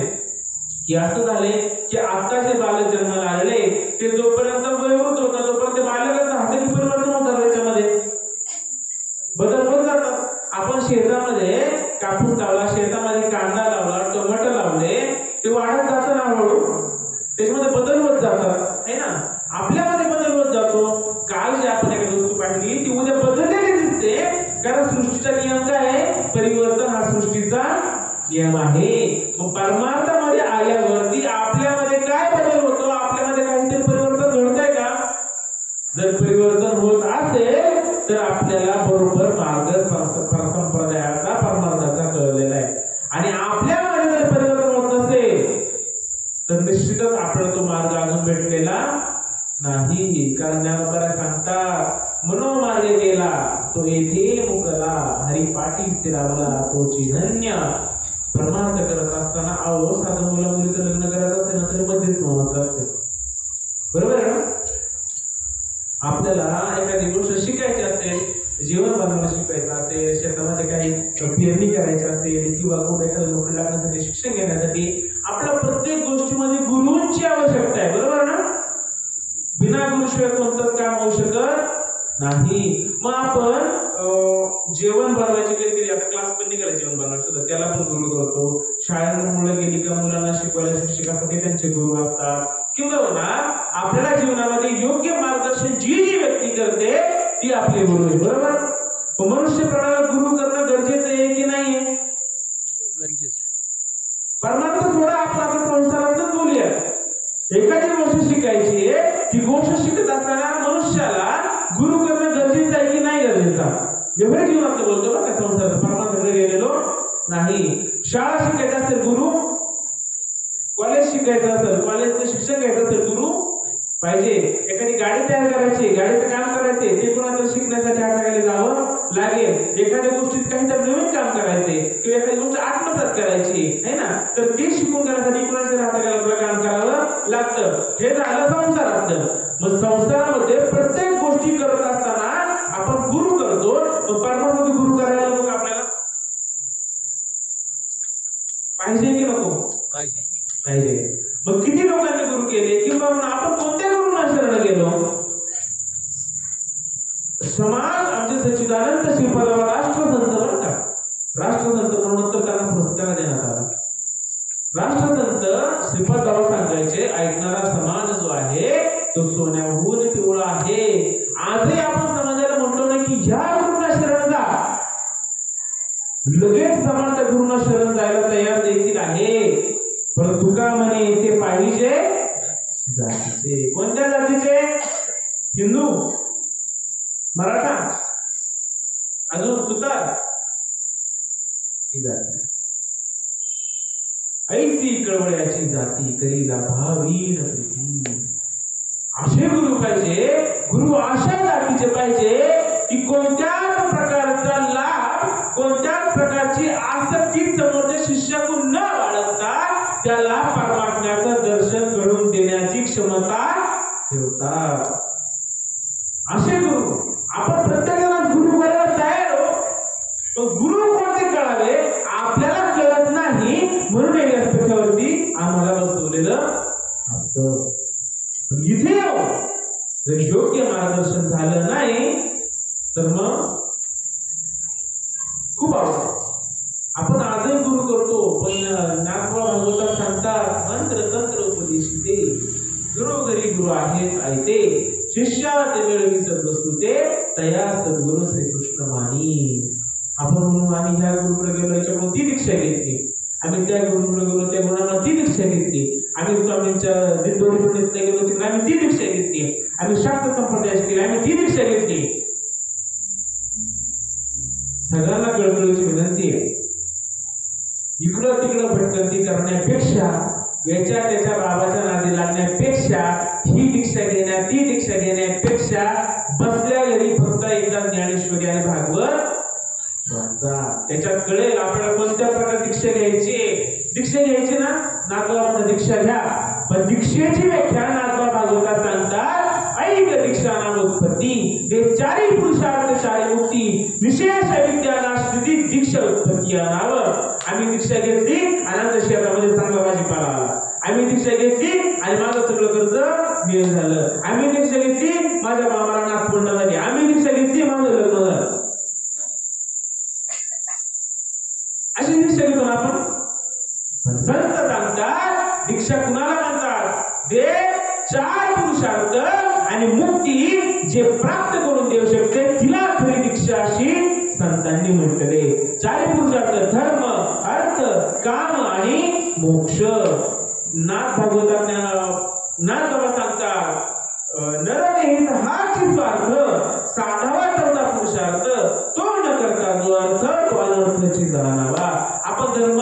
S1: की असं झाले की आता जे बालक जन्माला आलेले ते जोपर्यंत वयोवृद्ध होतात तोपर्यंत बालकाचं हाताने परिवर्तन होतात. त्याच्यामध्ये बदल होत जातात. आपण शेतामध्ये कापूस लावला, शेतामध्ये कांदा लावला, टोमॅटो लावले, ते वाढत जातं ना हळूहळू. त्याच्यामध्ये बदल होत जातात है ना. आपल्यामध्ये बदल होत जातो. काल जे आपण एखादी वस्तू पाहिली ती उद्या बदललेली दिसते. कारण सृष्टीचा नियम काय आहे? परिवर्तन हा सृष्टीचा नियम आहे. मग परमार्थामध्ये आल्यावरती आपल्यामध्ये काय बदल होतो? आपल्यामध्ये काहीतरी परिवर्तन घडतंय का? जर परिवर्तन होत असेल तर आपल्याला बरोबर मार्ग संप्रदायाचा परमार्थाचा कळलेला आहे. आणि आपल्यामध्ये जर परिवर्तन होत नसेल तर निश्चितच आपल्याला तो मार्ग अजून भेटलेला नाही. कारण ज्ञानोबा सांगतात मनोमार्गे गेला तो येथे मुकला, हरिपाठी स्थिरावला तोची धन्य. परमार्थ करत असताना अहो साधं मुला मुलीचं लग्न करायचं असेल ना तरी मध्येच महत्व असते. बरोबर आहे ना? आपल्याला एखादी गोष्ट शिकायची असेल, जीवन बनवायला शिकायचं असेल, शेतामध्ये काही पेरणी करायची असेल किंवा कुठे एखाद्या नोकरी लागण्यासाठी शिक्षण घेण्यासाठी आपल्या प्रत्येक गोष्टीमध्ये गुरूंची आवश्यकता आहे. बरोबर ना? बिना गुरुशिवाय कोणतंच काम होऊ शकत नाही. मग आपण जेवण बनवायची कधी आता क्लास पण निघाला जेवण बनवायचं त्याला पण गुरु करतो. शाळेत मुलं गेली का मुलांना शिकवायला शिक्षकासाठी त्यांचे गुरु असतात. किंवा आपल्याला जीवनामध्ये योग्य मार्गदर्शन जी व्यक्ती करते ती आपली गुरु आहे. बरोबर? मनुष्य प्राण्याला गुरु करणं गरजेचं आहे की नाहीये?
S2: गरजेचं.
S1: परमार्थ थोडा आपला संसारातच बोलूया. एखादी गोष्ट शिकायची आहे, ती गोष्ट शिकत असताना मनुष्याला गुरु करणं गरजेचं आहे की नाही गरजेचं? एवढे जीवनात बोलतो बघा संसारात परमार्थाकडे गेलेलो नाही. शाळा शिकायचं असेल गुरु, कॉलेज शिकायचं असेल कॉलेजचं शिक्षण घ्यायचं असेल गुरु पाहिजे. एखादी गाडी तयार करायची, गाडीचं काम करायचे, ते कोणाला शिकण्यासाठी हाताखाली जावं लागेल. एखाद्या गोष्टीत काहीतरी नवीन काम करायचे किंवा एखादी गोष्ट आत्मसात करायची आहे ना, तर ते शिकून करण्यासाठी कोणाच्या हाताखाली काम करावं लागतं. हे झालं संसारातलं. मग संसारामध्ये प्रत्येक गोष्टी करत असताना आपण गुरु करतो. मग परमार्थामध्ये गुरु करायला मग आपल्याला पाहिजे की नको? पाहिजे. मग किती लोकांनी गुरु केले किंवा आपण कोणत्या गुरुंना शरण गेलो? समाज आमचे सच्चिदानंद श्रीपादावर राष्ट्रसंत बरं का, राष्ट्रसंत म्हणून नंतर त्यांना पुरस्कार देण्यात आला. राष्ट्रसंत श्रीपादावर सांगायचे ऐकणारा समाज जो आहे तो सोन्याहून पिवळा आहे. आजही आपण समाजाला म्हणतो ना की ह्या गुरुंना शरण जा, लगेच समाज त्या गुरुंना शरण जायला तयार देखील आहे. परंतु तुका म्हणे ते पाहिजे जातीचे. कोणत्या जातीचे? हिंदू, मराठा, अजून सुतार ही जात नाही. ऐसी कळवळ्याची जाती करीला भावीन प्रीती. असे गुरु पाहिजे. गुरु अशा जातीचे पाहिजे की कोणत्याच प्रकारचा लाभ, कोणत्याच प्रकारची आसक्ती समोरच्या शिष्याकडून न बाळगता त्याला परमात्म्याचं दर्शन घडवून देण्याची क्षमता ठेवतात. असे गुरु आपण प्रत्येकाला गुरु व्हायला तयार हो, पण गुरु कोणते कळावे आपल्याला कळत नाही म्हणून या व्यासपीठावरती आम्हाला बसवलेलं असतं. पण इथे जर योग्य मार्गदर्शन झालं नाही तर मग खूप आवडतं. आपण आजही गुरु करतो, पण नाथबा भागवतात सांगतात मंत्र तंत्र उपदेशिते गुरु घरी गुरु आहेत आयते शिष्यात मिळवी सद्वस्तुते तया सद्गुरु श्रीकृष्ण मानी. आपण म्हणून आम्ही ह्या गुरुकडे गेलो याच्याकडून ती दीक्षा घेतली, आम्ही त्या गुरुकडे गेलो त्या गुणांना ती दीक्षा घेतली, आम्ही स्वामींच्या दिंडोरी पंडितला गेलो तिकडे आम्ही ती दीक्षा घेतली, आम्ही शाक्त संप्रदायास केली आम्ही ती दीक्षा घेतली. सगळ्यांना कळकळीची विनंती आहे, इकडं तिकडं भटकंती करण्यापेक्षा याच्या त्याच्या बाबाच्या नादी लागण्यापेक्षा ही दीक्षा घेण्या ती दीक्षा घेण्यापेक्षा बसल्या घरी फक्त एकदा ज्ञानेश्वरी आणि भागवत वाचा. त्याच्यात कळेल आपल्याला कोणत्या प्रकारे दीक्षा घ्यायची. दीक्षा घ्यायची ना नाथबाबांना दीक्षा घ्या, पण दीक्षेची व्याख्या नाथबा भागवतात सांगतात ऐक दीक्षा नामोत्पत्ती ते चारी पुरुषार्थ चारी मुक्ती विशेष विद्यानाश्रिती दीक्षा उत्पत्ती या नावं. आम्ही दीक्षा घेतली अनंत शहरामध्ये चांगला भाजीपाला आला, आम्ही दीक्षा घेतली आणि माझं सगळं कर्ज मिळून झालं, आम्ही दीक्षा घेतली माझ्या मामाला नागपूर्ण झाली, आम्ही दीक्षा घेतली माझं लग्न झालं. अशी दीक्षा घेतो ना आपण. संत सांगतात दीक्षा कुणाला म्हणतात? ते चार पुरुषार्थ आणि मुक्ती जे प्राप्त करून देऊ शकते तिला खरी दीक्षा अशी संतांनी म्हटले. चार पुरुषार्थ धर्म अर्थ काम आणि मोक्ष. नाथ भागवतात नाथ बाबा सांगतात नरदेहित हाच स्वार्थ साधावा चौथा पुरुषार्थ तो न माणसाची जाणावा. आपण धर्म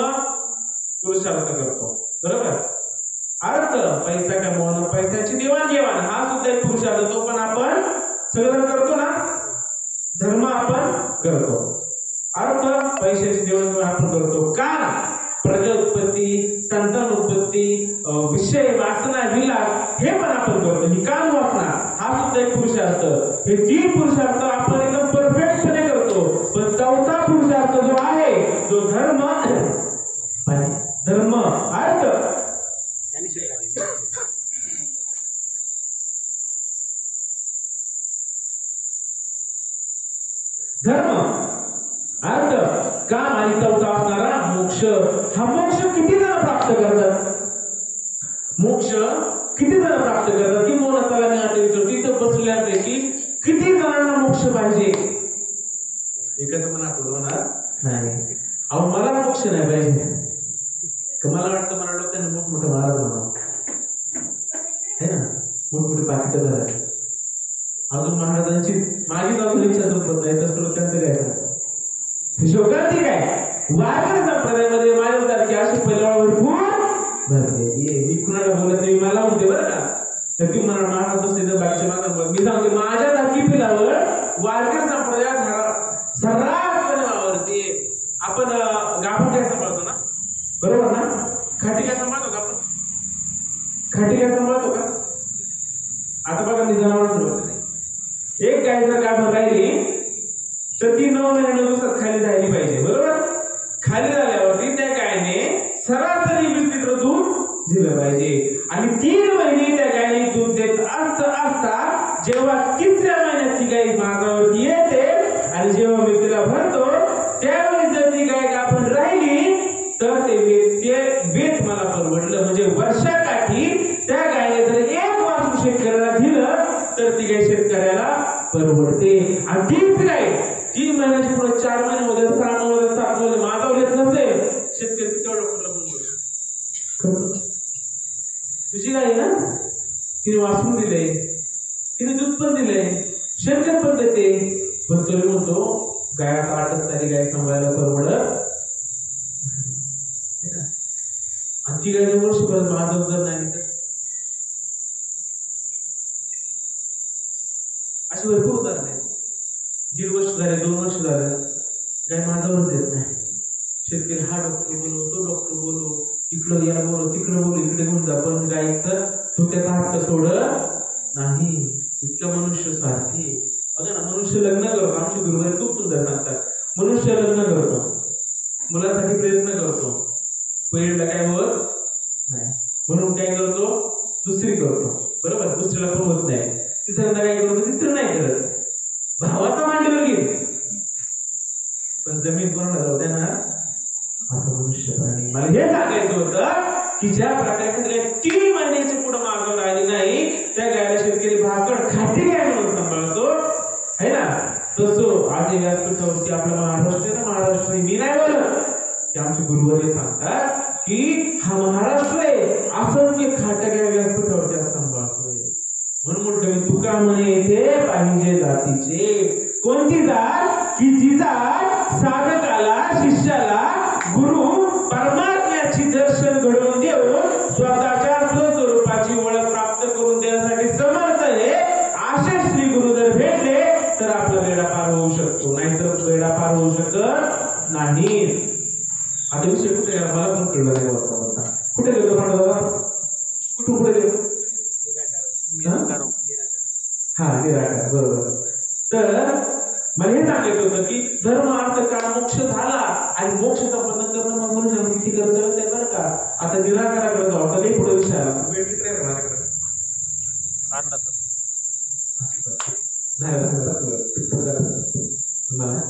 S1: पुरुषार्थ करतो, बरोबर. अर्थ पैसा कमवणं, पैशाची देवाणघेवाण हा सुद्धा एक पुरुषार्थ. तो पण आपण सगळं करतो ना, धर्म आपण करतो. अर्थ पैशाची देवाणघेवाण आपण करतो. का प्रजा उत्पत्ती, संतान उत्पत्ती, विषय वासना विलास हे पण आपण करतो. ही काम वासना हा सुद्धा एक पुरुषार्थ. हे 3 पुरुषार्थ आपण एकदम परफेक्टपणे करतो. पण चौथा पुरुषार्थ जो आहे, जो धर्म अर्थ धर्म अर्थ काम आणि चौथा असणारा मोक्ष. हा मोक्ष किती जण प्राप्त करतात? मोक्ष किती जण प्राप्त करतात? की मोनाला मी आता विचारतो, तिथं बसल्यापैकी किती जणांना मोक्ष पाहिजे? एकाच पण आठवलं होणार नाही. अहो मला मोक्ष नाही पाहिजे. मला वाटतं मला लोकांनी मोठमोठे महाराज म्हणावं है ना, मोठमोठे पाकिटं झाले. अजून महाराजांची माझीच अजून इच्छा संपत नाही, तर त्यांचं काय करतात शोकांती काय? वारकरी संप्रदायामध्ये माझ्यासारखी अशी पहिल्यावर भरलेली. मी कुणाला बोलत नाही, मला म्हणते बरं का, तर ती मला महाराज बसले तर बाकीच्या मागं मी सांगते माझ्यासारखी पिलावर वारकरी संप्रदायात सर्रासपणे वावरते. आपण गाभण काय सांभाळतो ना, बरोबर ना? खाटी काय सांभाळतो का आपण? खाटी काय सांभाळतो का? आता बघा मी जनावर एक गाय जर गाभण राहिली तर ती 9 महिन्यानुसार खाली राहिली पाहिजे, बरोबर. खाली झाल्यावरती त्या गायने सरासरी 20 लिटर दूध दिलं पाहिजे. आणि 3 महिने त्या गायने दूध देत असता जेव्हा 3ऱ्या महिन्यात ती गाय माझ्यावरती येते आणि जेव्हा मी तिला भरतो त्यावेळी जर ती गाय गाभण राहिली तर ते वेत मला परवडलं. म्हणजे वर्षाकाठी त्या गायने जर 1 वासरू शेतकऱ्याला दिलं तर ती गाय शेतकऱ्याला परवडते. आणि तीच गाय 3 महिन्याची पुढे 4 महिन्यामध्ये 6 महिन्यामध्ये 7 महिने माझ्यावर येत नसेल, शेतकरी किती डॉक्टरला फोन करतो? तुझी गाय ना, तिने वासरू दिले, तिने दूध पण दिले, शेणखत पण देते, पण तरी म्हणतो गायात 8 तारी गाय सांभाळायला परवडत. आणि ती गाय वर्षभर माझं जर नाही तर अशी भरपूर उदाहरण आहे. 1.5 वर्ष झाले, 2 वर्ष झाले, गाय माझ्यावरच येत नाही. शेतकरी हा डॉक्टर बोलव, तो डॉक्टर बोलव, इकडं याला बोलव, तिकडं बोलव, इकडे घेऊन जा, पण गायचं धोक्याचा हट्ट सोडत नाही. इतका मनुष्य स्वार्थी. बघा ना, मनुष्य लग्न करतो. आमचे गुरुवारी खूप सुंदर सांगतात. मनुष्य लग्न करतो, मुलासाठी प्रयत्न करतो, पहिला काय होत नाही म्हणून काय करतो, दुसरी करतो, बरोबर. दुसरीला पण होत नाही, तिसऱ्यांदा काय करतो, तिसरं नाही करत, भावाचा मांडीवर घेईल, पण जमीन कोणाला जाऊ द्या ना. असं मनुष्य प्राणी. मला हे सांगायचं होतं की ज्या प्रकारे 3 महिन्याच्या पुढे मागावर आली नाही त्या गायला शेतकरी भाकड खाती गाय म्हणून सांभाळतो है ना, तसं आज व्यासपीठावरती आपल्या महाराष्ट्र मी नाही बोलत, ते आमचे गुरुवारी सांगतात की हा महाराष्ट्र आहे, असंख्य खाट्या गाय व्यासपीठावरती सांभाळतोय. म्हणून म्हटलं मी तुका म्हणे येथे पाहिजे जातीचे. कोणती जात? की जी जात साधकाला, शिष्याला गुरु परमात्म्याची दर्शन घडवून देऊन स्वतःच्या स्वस्वरूपाची ओळख प्राप्त करून देण्यासाठी समर्थ आहे. असे श्री गुरु जर भेटले तर आपला बेडा पार होऊ शकतो, नाहीतर बेडा पार होऊ शकत नाही. आता विषय कुठे गेला मला पण कळलं नाही. होता कुठे गेलो दादा, कुठून पुढे गेलो? हा निराकार, बरोबर. तर मला हे सांगायचं होतं की धर्म अर्थ काळ मोक्ष झाला आणि मोक्ष संपन्न करणं मग म्हणून किती कर्तव्य ते बरं का. आता निराकाराकडे जाऊ, आता पुढे विषय आला माझ्याकडे मला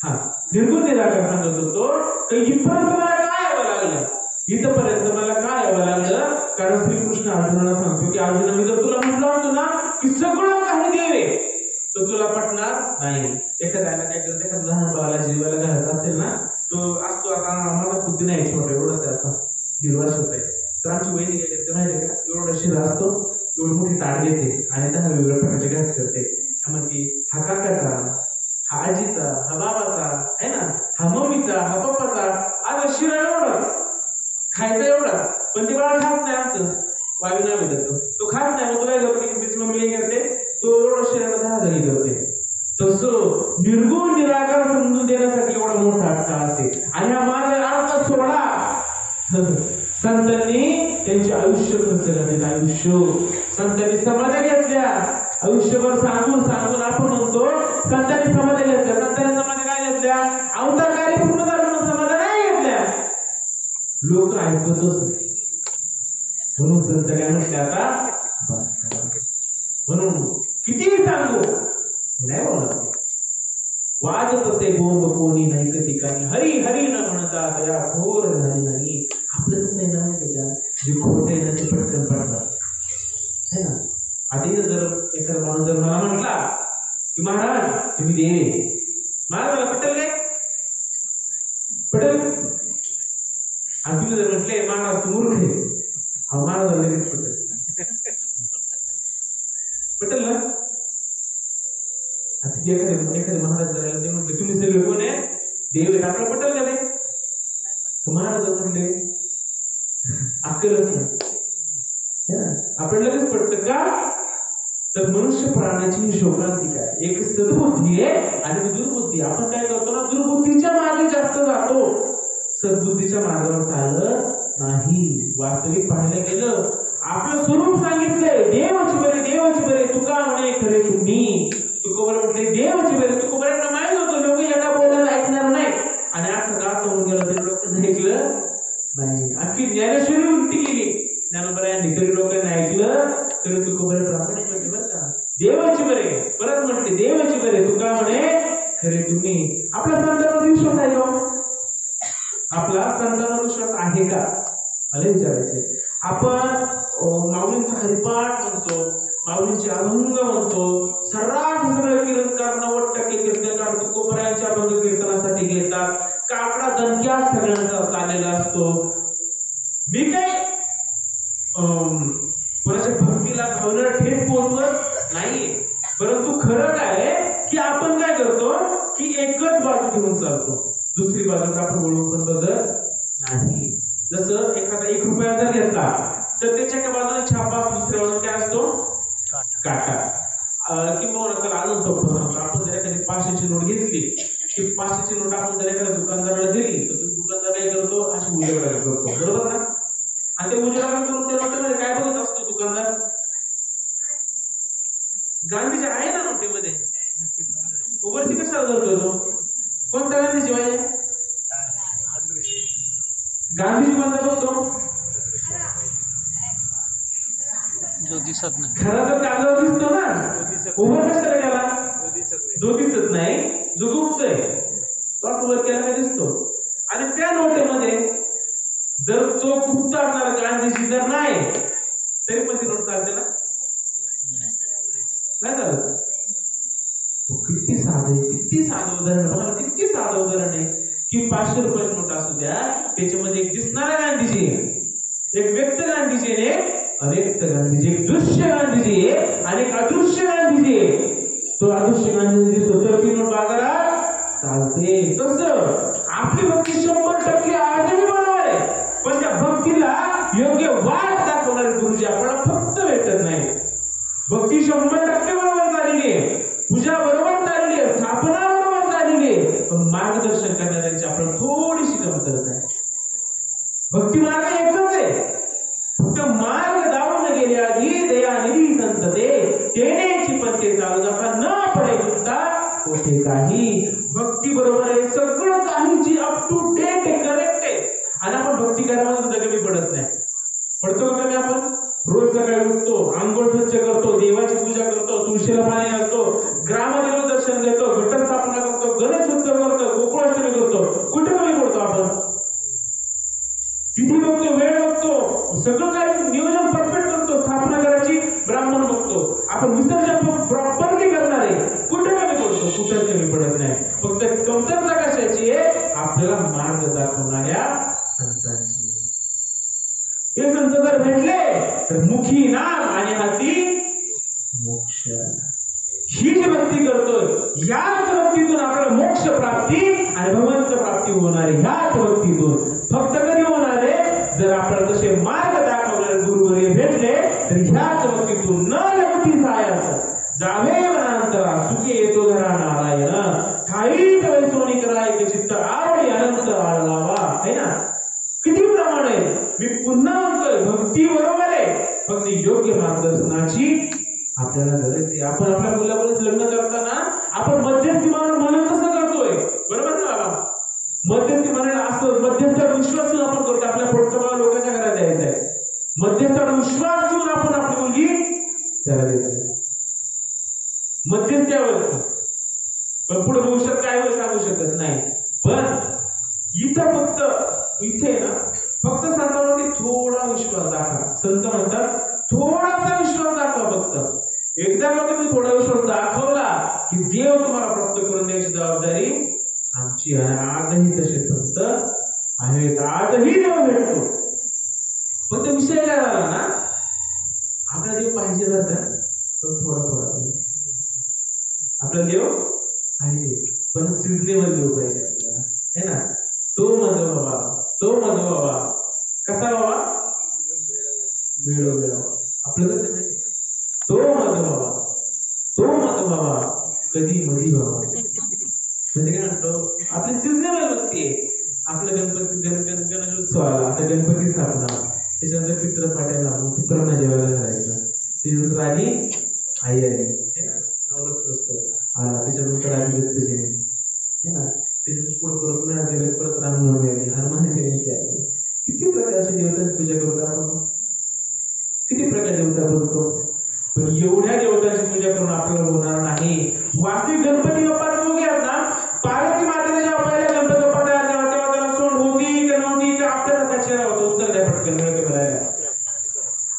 S1: हा निर्गुण निराकार सांगत होतो की इथपर्यंत मला काय यावं लागलं, इथपर्यंत मला काय यावं लागलं, कारण श्रीकृष्ण अर्जुनाला सांगतो की अर्जुना मी जर तुला म्हटलं होतो ना की सगळं काही देवे तर तुला पटणार नाही. एखाद्याला काय करत, एखाद्या लहान बाळाला जीवाला घालत असेल ना, तो असतो आता आम्हाला बुद्धी नाही, छोटा एवढंच आहे, असा 1.5 वर्षाचा आहे. तर आमची वहिनी काय करते माहिती का, एवढा शिरा असतो, एवढी मोठी ताट घेते आणि 10 वेगवेगळ्या प्रकारचे घास करते. त्यामध्ये हा काकाचा, हा आजीचा, हा बाबाचा आहे ना, हा मम्मीचा, हा पप्पाचा, आता शिरा एवढाच खायचा एवढा, पण ते बाळा खात नाही. आमचं वायू नाही देतो, तो खात नाही. मग तो काय करते की त्याची मम्मी काय करते, तो एवढा शिराला 10 जणी करते. तसं निर्गुण निराकार समजून देण्यासाठी एवढा मोठा अट्टहास आहे. आणि हा माझा अर्थ सोडा, संतांनी त्यांचे आयुष्य खर्च करते. आयुष्य संतांनी समाध्या घेतल्या, आयुष्यभर सांगून सांगून आपण म्हणतो संतांनी समाध्या घेतल्या. संतांनी समाध्या काय घेतल्या? अवतारकारी पूर्ण धर्म समाध्या नाही घेतल्या. लोक ऐकतच नाही. म्हणून संत काय म्हटले, आता म्हणून किती सांगू नाही बोलणार. वाजत असे बोंब कोणी नाही का ठिकाणी, हरी हरी न म्हणता दया घोर झाली नाही. आपलं कसं आहे ना, त्याच्या जे खोट आहे ना ते पटकन पडतात है ना. आधी जर एखादा माणूस जर मला म्हटला की महाराज तुम्ही देव, महाराजाला पटेल काय? पटेल. आणि तुम्ही जर म्हटले महाराज तू मूर्ख आहे, हा महाराजाला लगेच पटेल. पटेल ना. आता एखाद्या महाराज जर ते म्हटले तुम्ही सगळे कोण आहे? देव आहे, आपल्याला पटेल का ते? महाराज म्हटले अक्कलच नाही, आपण लगेच पडतं का? तर मनुष्य प्राण्याची शोकांतिका आहे. एक सद्बुद्धी आहे आणि दुर्बुद्धी. आपण काय करतो ना, दुर्बुद्धीच्या मागे जास्त जातो, सद्बुद्धीच्या मार्गावर चालत नाही. वास्तविक पाहायला गेलं आपलं स्वरूप सांगितलंय, देवच बरे देवच बरे तुका म्हणे खरे तुम्ही. तुकोबर म्हटले देवच बरे. तुकोबरांना माहित होतं लोक एका बोलायला ऐकणार नाही, आणि अख्खं गाव होऊन गेलं तरी लोकांना ऐकलं नाही. आणखी ज्ञानेश्वरी उलटी केली ज्ञानोबरायांनी, तरी लोकांना ऐकलं. तरी तुकोबर प्रामाणिक म्हटले बरं का, देवाची बरे. परत म्हटले देवाची बरे तुका म्हणे खरे तुम्ही. आपला संतांवर विश्वास आहे का? आपला संतांवर विश्वास आहे का? मला विचारायचे. आपण माऊलींचा हरिपाठ म्हणतो, माऊलींचे अभंग म्हणतो, सर्रास सगळे कीर्तनकार 90% कीर्तनकार तुकोबरायांच्या अभंग कीर्तनासाठी घेतात. काकडा दणक्या सगळ्यांचा चाललेला असतो. मी काय कोणाच्या भक्तीला भावनेला ठेच पोहोचवत नाहीये, परंतु खरं काय की आपण काय करतो की एकच बाजू घेऊन चालतो, दुसरी बाजू आपण वळून पण बघत नाही. जसं एखादा 1 रुपया जर घेतला तर त्याच्या एका बाजूला छापा, दुसऱ्या बाजूला काय असतो? काटा. किंवा त्याला अजून सोपं सांगतो, आपण जर एखादी 500ची नोट घेतली की 500ची नोट आपण जर एखाद्या दुकानदाराला दिली तर तो दुकानदार काय करतो, अशी उजेडाला करतो, बरोबर ना. आणि ते उजेडाला करून त्या नोटेमध्ये काय बघत असतो दुकानदार? गांधीजी आहे ना नोटेमध्ये, वरती कशाला करतोय तो? कोणत्या गांधीजी पाहिजे? गांधीजी कोणता बघतो?
S2: जो दिसत नाही.
S1: खरा तर कागदावर दिसतो ना, उभं कशाला गेला? जो दिसत नाही, जो गुप्त आहे तोच वर केला दिसतो. आणि त्या नोटेमध्ये जर तो गुप्त असणारा गांधीजी जर नाही तरी पण ती नोट चालते ना, नाही चालत. किती साधं उदाहरण बघा, किती साधं उदाहरण आहे की 500 रुपयाची नोट असू द्या, त्याच्यामध्ये एक दिसणारा गांधीजी, एक व्यक्त गांधीजी, एक अव्यक्त गांधीजी, एक दृश्य गांधीजी आणि एक अदृश्य गांधीजी. तो अदृश्य गांधीजी दिसतो तर ती नोट बाजारात चालते. तसं आपली भक्ती 100% आजही बरोबर आहे, पण त्या भक्तीला योग्य वाट दाखवणारे गुरुजी आपल्याला फक्त भेटत नाही. भक्ती 100% बरोबर झालेली आहे, पूजा बरोबर झालेली आहे, स्थापना बरोबर झालेली आहे, पण मार्गदर्शन करणाऱ्यांची आपल्याला थोडीशी कमतरता आहे. भक्ती मार्ग एकच आहे, फक्त मार्ग दावून गेले आधी दयानिधी संतते तेनेची पत्ते चालू जाता न पडे गुप्ता कोठे काही. भक्ती बरोबर आहे, सगळं काहीची अप टू डेट करेक्ट आहे. आणि आपण भक्ती करायला सुद्धा कमी पडत नाही. पडतो का कमी? आपण रोज सकाळी उठतो, आंघोळ स्वच्छ करतो, देवाची पूजा करतो, तुळशीला पाणी घालतो, ग्रामदेव दर्शन घेतो, घटस्थापना करतो, गणेश उत्सव करतो, गोकुळाष्टमी करतो. कुठे कमी पडतो आपण? तिथी बघतो, वेळ बघतो, सगळं काही नियोजन परफेक्ट करतो, स्थापना करायची ब्राह्मण बघतो, आपण विसर्जन प्रॉपरली करणार आहे. कुठे कमी पडतो? कुठे कमी पडत नाही. फक्त कमतरता कशाची आहे? आपल्याला मार्ग दाखवणाऱ्या संतांची. हे संत जर भेटले तर मुखी नाम आणि हाती मोक्ष. ही जी भक्ती करतोय याच भक्तीतून आपल्याला मोक्ष प्राप्ती आणि भगवंत प्राप्ती प्राप्ती होणार आहे ह्याच भक्तीतून. फक्त कधी होणार आहे जर आपल्याला तसे मार्ग दाखवणारे गुरुवर्य भेटले तर ह्याच भक्तीतून न लगती सायास जावे वनांतरा सुखे येतो घरा नारायण ठाई तवे सोनी कराय चित्त आवडी अनंत आळलावा. है ना, किती प्रमाण आहे. मी पुन्हा म्हणतोय भक्ती बरोबर आहे, फक्त योग्य मार्गदर्शनाची आपल्याला गरज आहे. आपण आपल्या मुलाबरोबर लग्न करताना आपण मध्यस्थी म्हणून कसं करतोय, बरोबर ना बाबा? मध्यस्थी म्हणून असं मध्यस्थावर विश्वास ठेवून आपण करतो. आपल्या पुढच्या लोकांच्या घरात द्यायचं आहे, मध्यस्थावर विश्वास ठेवून आपण आपली मुलगी त्याला द्यायची मध्यस्थ्यावर. पण पुढे भविष्यात काय होईल सांगू शकत नाही. पण इथं फक्त इथे ना फक्त संतांवरती थोडा विश्वास दाखवा. संत म्हणतात थोडासा विश्वास दाखवा. फक्त एकदा का तुम्ही थोडा विश्वास दाखवला की देव तुम्हाला प्राप्त करून द्यायची जबाबदारी आमची आहे. आजही तसे संत आहेत, आजही देव भेटतो. पण तो विषय काय झाला ना, आपला देव पाहिजे बरं का, पण थोडा थोडा पाहिजे. आपला देव पाहिजे पण सिजनेबल देव पाहिजे आपल्याला. है ना, तो माझा बाबा, तो माझा बाबा. कसा बाबा? वेळोवेळा. आपलं कसं नाही, तो माझा बाबा, तो माझा बाबा, कधी मधी बाबा. म्हणजे काय म्हणतो, आपली सिजनेबल भक्ती आहे. आपलं गणेशोत्सव आला, आता गणपती स्थापना, त्याच्यानंतर पित्र पाट्याला पित्रांना जेवायला घालायचं, त्याच्यानंतर आधी आई आली, नवरात्रोत्सव आला, त्याच्यानंतर आधी दत्त जयंती, है ना, त्याच्यानंतर पुढे परत रामनवमी आली, हनुमान जयंती आली. किती प्रकारच्या देवतांची पूजा करतो आपण, किती प्रकार देवता बोलतो. पण एवढ्या देवतांची पूजा करून आपल्याला होणार नाही. वास्तविक गणपती बाप्पाचं बघूयात ना, पार्वती मातेला जेव्हा पहिल्या गणपती बाप्पा तयार केला तेव्हा त्याला सोंड होती का नव्हती का आपल्यासारखा चेहरा होता? उत्तर द्या पटकन, मिळते भरायला.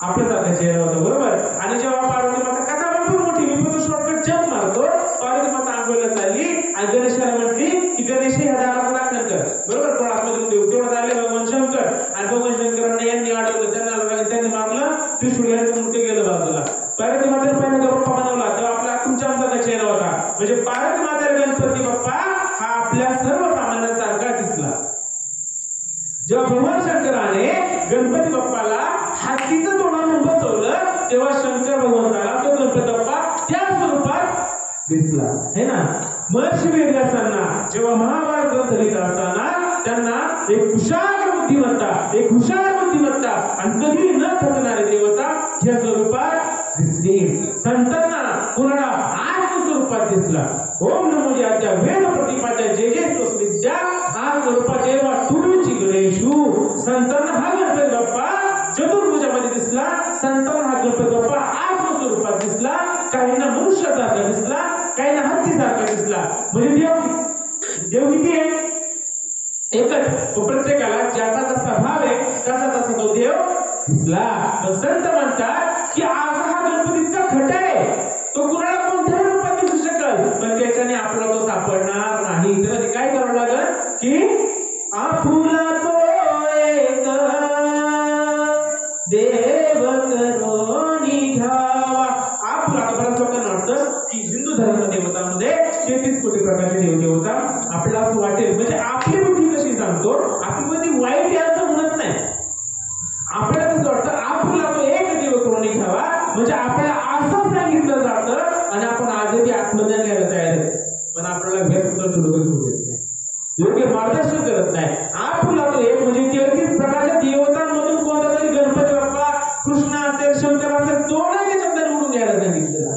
S1: आपल्यासारखा चेहरा होता, बरोबर. आणि जेव्हा पार्वती माता कथा भरपूर मोठी, मी पण तो शॉर्टकट जप मारतो. पार्वती माता आंघोळीला चालली आणि गणेशाला म्हटली की गणेश ह्या दाराला दाखल कर, बरोबर. कोण आतमधून देऊ तेवढं आले भगवान शंकर. आणि भगवान शंकरांना यांनी अडवलं, त्यांनी मारलं, त्रिशूळ यांचं मुंडके गेलं बाजूला. पार्वती मातेला पहिला बाप्पा बनवला तेव्हा आपला तुमच्या आमचा चेहरा होता. म्हणजे पार्वती मातेला गणपती बाप्पा हा आपल्या सर्वसामान्यांसारखा दिसला. जेव्हा भगवान शंकराने गणपती बाप्पाला हातीचं तोंडाने बसवलं तेव्हा शंकर भगवंताला तो गणपती बाप्पा त्या स्वरूपात दिसला. है ना, महर्षी वेदव्यासांना जेव्हा महाभारत ग्रंथ लिहित असताना त्यांना एक हुशार बुद्धिमत्ता, एक हुशार बुद्धिमत्ता आणि कधी न थकणारे देवता या स्वरूपात दिसली. संतांना कुणाला आत्म स्वरूपात दिसला. ओम नमो ज्याच्या वेद प्रतिपाद्या जे जे विद्या हा स्वरूपात देवा तुळूची गणेशू. संतांना हा गणपती बाप्पा चतुर्भुजामध्ये दिसला. संतांना हा गणपती बाप्पा आत्म स्वरूपात दिसला. काहींना मनुष्यासारखा दिसला, काहींना हत्तीसारखा दिसला. म्हणजे देव किती आहे? एकच. प्रत्येकाला ज्याचा जसा भाव आहे तसा तसा तो देव दिसला. संत म्हणतात की आज हा गणपती इतका खट आहे, तो कुणाला कोणत्या रूपात दिसू शकेल, पण त्याच्याने आपल्याला तो सापडणार नाही. त्याला काय करावं लागेल की आपुला तो एक देव करोनी घ्यावा. आपुला बऱ्याच लोकांना वाटतं की हिंदू धर्म देवतांमध्ये 33 कोटी प्रकारचे देवदेवता. आपल्याला असं वाटेल, म्हणजे आपली बुद्धी कशी सांगतो, आपली बुद्धी वाईट याचं म्हणत नाही. आपल्याला कसं वाटतं आपुला तो एक देव करून घ्यावा, म्हणजे आपल्याला असं सांगितलं जातं आणि आपण आजही आत्मज्ञान घ्यायला तयार आहे. पण आपल्याला व्यस्त चुडकत होत येत नाही, योग्य मार्गदर्शन करत नाही. आपुला तो एक म्हणजे 33 प्रकारच्या देवतांमधून कोणता तरी गणपती बाप्पा, कृष्ण असेल, शंकर असेल, तो नाही शब्द निवडून घ्यायला सांगितलेला.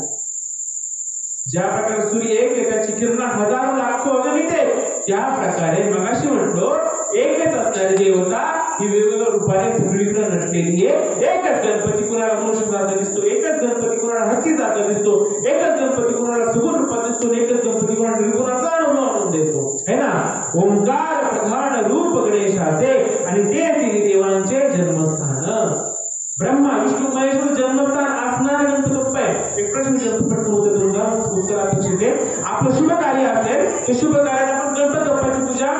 S1: ज्या प्रकारे सूर्य एक आहे त्याची किरण हजारो लाखो अगणित आहे, त्या प्रकारे मगाशी म्हटलो एकच असणारी देवता ही वेगवेगळ्या रूपाने सगळीकडे नटलेली आहे. एकच गणपती कुणाला मनुष्यासारखा दिसतो, एकच गणपती कुणाला हत्तीसारखा दिसतो, एकच गणपती कुणाला सुगुण रूपात दिसतो, एकच गणपती कुणाला निर्गुणाचा अनुभव आणून देतो. है ना, ओंकार प्रधान रूप गणेशाचे आणि ते तिन्ही देवांचे जन्मस्थान. ब्रह्मा विष्णू महेश्वर जन्मस्थान असणारा गणपती बाप्पा आहे. एक प्रश्न पटकन उत्तर अपेक्षित आहे. आपलं शुभ कार्य असेल ते शुभ कार्यात आपण गणपती बाप्पाची पूजा.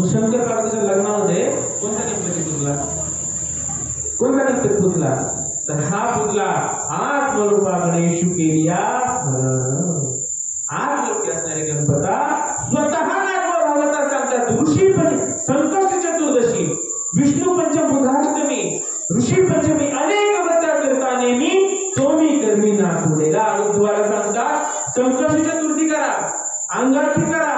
S1: शंकर पार्वतीच्या लग्नामध्ये कोणता गणपती पुजला, कोणता गणपती पुजला, तर हा पुजला आत्मरूपा गणेशू केलिया स्मरण. आत्मरूपी असणारे गणपता स्वतः भगवंता विष्णू पंचम बुधाष्टमी ऋषी पंचमी अनेक व्रत करता नेहमी तुम्ही कर्मी ना पुढेला. तुम्हाला सांगतात संकष्टी चतुर्थी करा, अंगारकी करा,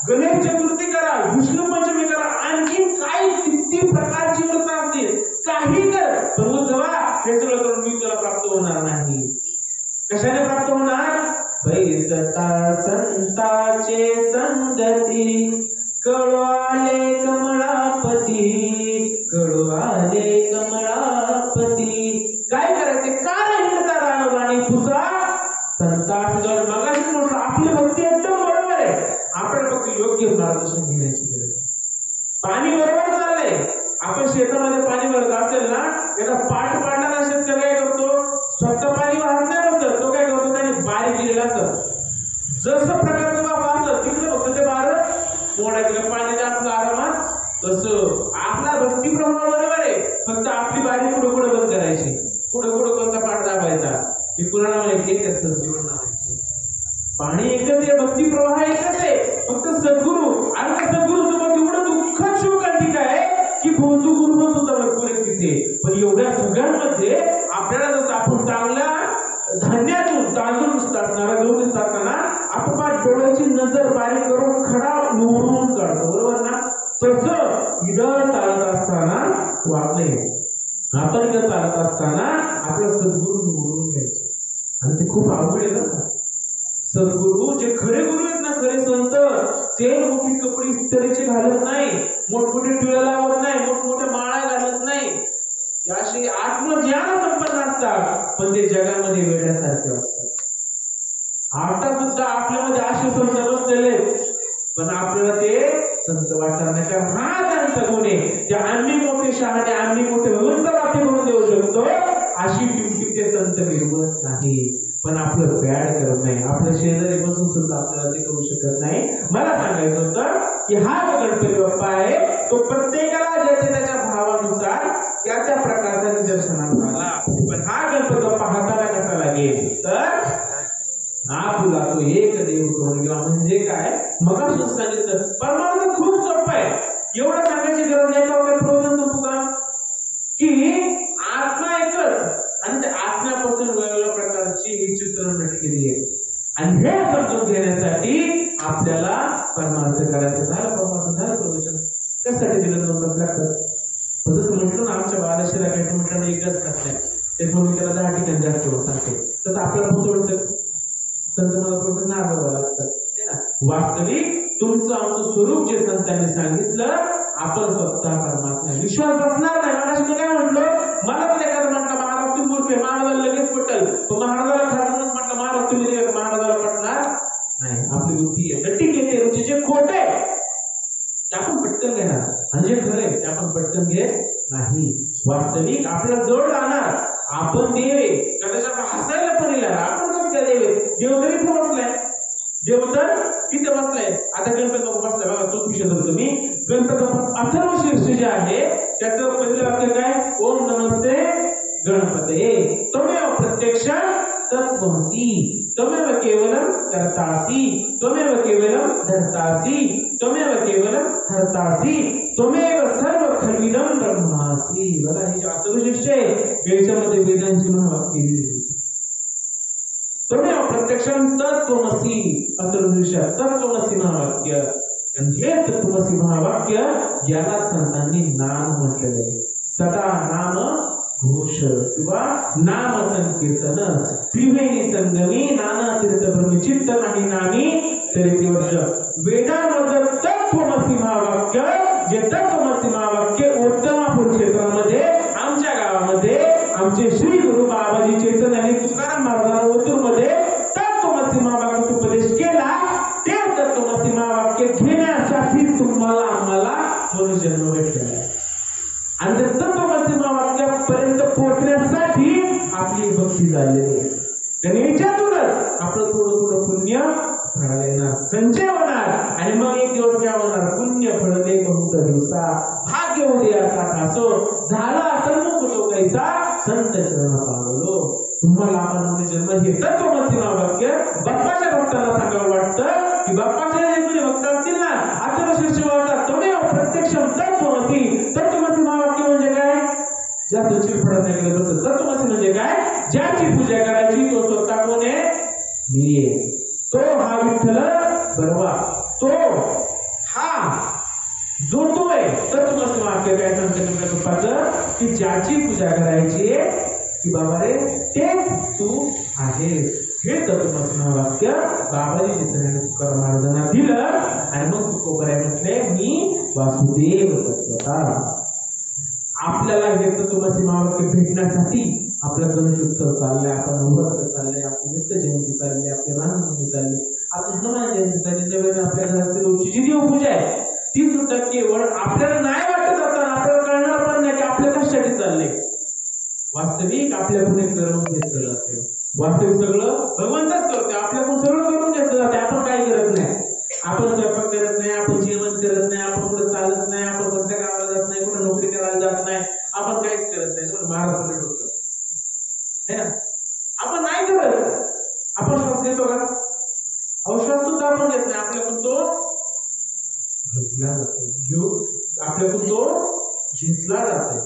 S1: गणेश चतुर्थी करा, विष्णू पंचमी करा, आणखी काय किती प्रकारची व्रत असतील काही कर, पण उद्धवा हे सगळं करून मी तुला प्राप्त होणार नाही. कशाने प्राप्त होणार? बैसता संताचे संगती कळवाले कमळापती, कळवाले कमळापती. काय करायचे? कारण हिंडता रानवाणी पुसा संतास जर मगाशी म्हटलं आपली भक्ती एकदम बरोबर आहे, आपल्याला फक्त योग्य मार्गदर्शन घेण्याची गरज आहे. पाणी बरोबर चाललंय, आपण शेतामध्ये पाणी भरत असेल ना, त्याला पाठ पाडणारा शेतकरी काय करतो? स्वतः पाणी वाहत नाही बसत, तो काय करतो? त्याने बारीक केलेला असत, जसं प्रकारचं बाबा असत तिकडे फक्त ते बार मोडायचं पाणी आपलं आरामात. तसं आपला भक्ती प्रभाव बरोबर आहे, फक्त आपली बारी पुढे पुढे बंद करायची, पुढे पुढे कोणता पाठ दाबायचा हे कुणाला माहिती आहे? त्याचं सद्गुरूंना माहिती. पाणी एकच आहे, भक्ती प्रवाह एकच आहे, फक्त सद्गुरू आणि सद्गुरू सोबत एवढं दुःखद शोकांतिक आहे की भौतिक गुरु सुद्धा भरपूर आहे तिथे. पण एवढ्या सगळ्यांमध्ये आपल्याला जसं आपण चांगल्या धान्यातून तांदूळ असताना गहू असताना आपण डोळ्याची नजर बारीक करून खडा निवडून काढतो, बरोबर ना? तसं इथं चालत असताना वागले, आपण इथं चालत असताना आपलं सद्गुरू निवडून घ्यायचे. आणि ते खूप अवघड आहे ना. सद्गुरू जे खरे गुरु आहेत ना, खरे संत, ते मोठी कपडे इस्त्रीचे घालत नाही, मोठमोठे टिळा लावत नाही, मोठमोठ्या माळा घालत नाही, ते असे आत्मज्ञान संपन्न असतात, पण ते जगामध्ये वेड्यासारखे असतात. आता सुद्धा आपल्यामध्ये असे संत बसलेले, पण आपल्याला ते संत वाटणार नाही, कारण हा त्यांचा गुण आहे. ते आम्ही मोठे शहाणे, आम्ही मोठे भगवंत वाक्य म्हणून देऊ शकतो, अशी ड्युटी ते संत मिळवत नाही. पण आपलं बॅड करत नाही, आपल्या शेजारी बसून सुद्धा आपल्याला ते करू शकत नाही. मला सांगायचं होतं की हा जो गणपती बाप्पा आहे तो प्रत्येकाला ज्याच्या त्याच्या भावानुसार त्या त्या प्रकारचा निदर्शनात आला. पण हा गणपती बाप्पा हाताला कसा लागेल? तर हा तुला तो एक देव करून घ्या. म्हणजे काय? मगाशी सांगितलं परमार्थ खूप सोपं आहे, एवढं सांगायची गरज नाही. का प्रवचन संपू का? की आत्मा एकच आणि त्या आत्म्यापासून वेगवेगळ्या प्रकारची ही चित्र नटलेली आहे. आणि हे समजून घेण्यासाठी आपल्याला परमार्थ करायचं. झालं परमार्थ, झालं प्रवचन. कशासाठी दिलं नव्हतं लागतं? पण जसं म्हटलं ना, आमच्या बाराशेला काही म्हटलं एकच कसं ते म्हणून त्याला 10 ठिकाणी जास्त सांगते, तर आपल्याला थोडंसं संत मला थोडं नाराज लागतं ना. वास्तविक तुमचं आमचं स्वरूप जे संतांनी सांगितलं, आपण स्वतः परमात्मा विश्वास बसणार नाही. मला काय म्हटलं, मला पण एखादं म्हटलं महाराज तुम्ही मूर्ख आहे, महाराजाला लगेच पटल, पण महाराजाला ठरवूनच म्हटलं महाराज तुम्ही महाराजाला पटणार नाही. आपली बुद्धी आहे, ठीक आहे, ते रुची जे खोट आहे ते आपण पटकन घेणार, आणि जे खरं आहे ते आपण पटकन घेत नाही. वास्तविक आपल्याला जवळ राहणार, आपण देव आहे, कदाचित हसायला पण येणार, आपण कसं काय देव आहे? देव तरी इथे बसलाय, देव तर तिथे बसलाय. आता गणपती बाप्पा बसलाय बघा, तो विषय धरतो मी. गणपती बाप्पा अथर्व शीर्ष जे आहे त्याचं पहिलं वाक्य काय? ओम नमस्ते गणपतये त्वमेव प्रत्यक्षं तत्त्वमसि त्वमेव केवलं कर्तासि त्वमेव केवलं धर्तासि त्वमेव केवलं हर्तासि त्वमेव सर्व खल्विदं ब्रह्मासि. बघा हे जे अथर्व शीर्ष आहे याच्यामध्ये वेदांची महावाक्य दिली. त्वमेव प्रत्यक्षं तत्त्वमसि अथर्व शीर्ष तत्त्वमसि महावाक्य. हे तत्त्वमसि महावाक्य याला संतांनी नाम म्हटलेलं आहे. सदा नाम घोष किंवा नाम संकीर्तन. त्रिवेणी संगमी नाना तीर्थ ब्रह्मचित्त नाही नामी तरी वर्ष. वेदांमध्ये तत्त्वमसि महावाक्य, जे तत्त्वमसि महावाक्य उत्तमापूर क्षेत्रामध्ये आमच्या गावामध्ये आमचे श्री गुरु बाबाजी चैतन्य तुकाराम महाराजांनी ओतूरमध्ये तत्त्वमसि महावाक्य उपदेश केला. ते तत्त्वमसि महावाक्य घेण्यासाठी तुम्हाला आम्हाला मनुजन्म भेटलेला आहे. आणि तत्त्वमसि महावाक्यापर्यंत पोहोचण्यासाठी आपली भक्ती झालेली आहे. आणि याच्यातूनच आपलं थोडं थोडं पुण्य फळाला येणार, संचय होणार, आणि मग एक दिवस काय होणार? पुण्य फळले बहुत दिवसा भाग्य उदयाचा खासो झाला सन्मुख तो कैसा संत चरण पावलो. तुम्हाला आपण जन्म हे तत्त्वमसि महावाक्य बाप्पाच्या भक्तांना सांगावं वाटतं की बाप्पाच्या जे भक्त असतील ना, अथर्व शीर्ष वाटतात त्वमेव प्रत्यक्षं तत्त्वमसि. तत्त्वमसि जास्त चिरफडत नाही केलं तसं. तत्वमसी म्हणजे काय? ज्याची पूजा करायची तो स्वतः कोण आहे? मी आहे. तो हा विठ्ठल बरोबर, तो हा जो तो आहे. तत्वमसी वाक्य काय सांगते कृपाचं? की ज्याची पूजा करायची आहे की बाबा रे तेच तू आहेस. हे तत्वमसी वाक्य बाबाजी चित्राने तुकाराम महाराजांना दिलं आणि मग तुकोबराय म्हटले मी वासुदेव तत्वता. आपल्याला हे तत्वमसी वाक्य भेटण्यासाठी आपला गणेशोत्सव चाललाय, आपण नवरात्र चाललंय, आपली नित्य जयंती चालली, आपली रामनवमी चालली, आपली हनुमान जयंती चालली, त्यावेळेला आपल्या घरातील रोजची जी देवपूजा आहे ती सुद्धा केवळ आपल्याला नाही वाटत जाताना आपल्याला कळणार पण नाही की आपल्या कशासाठी चाललंय. वास्तविक आपल्याकडून करून घेतलं जाते. वास्तविक सगळं भगवंतच करते. आपल्याकडून सगळं करून घेतलं जाते. आपण काही करत नाही. आपण स्वयंपाक करत नाही, आपण जेवण करत नाही, आपण कुठे चालत नाही, आपण कोणत्या गावाला जात नाही, कुठे नोकरी करायला जात नाही, आपण काहीच करत नाही. महाराज डोक्यावर है ना, आपण नाही करत. आपण श्वास घेतो का? श्वास सुद्धा आपण घेत नाही. आपल्याकडून तो घेतला जातो. आपल्याकडून तो घेतला जातोय.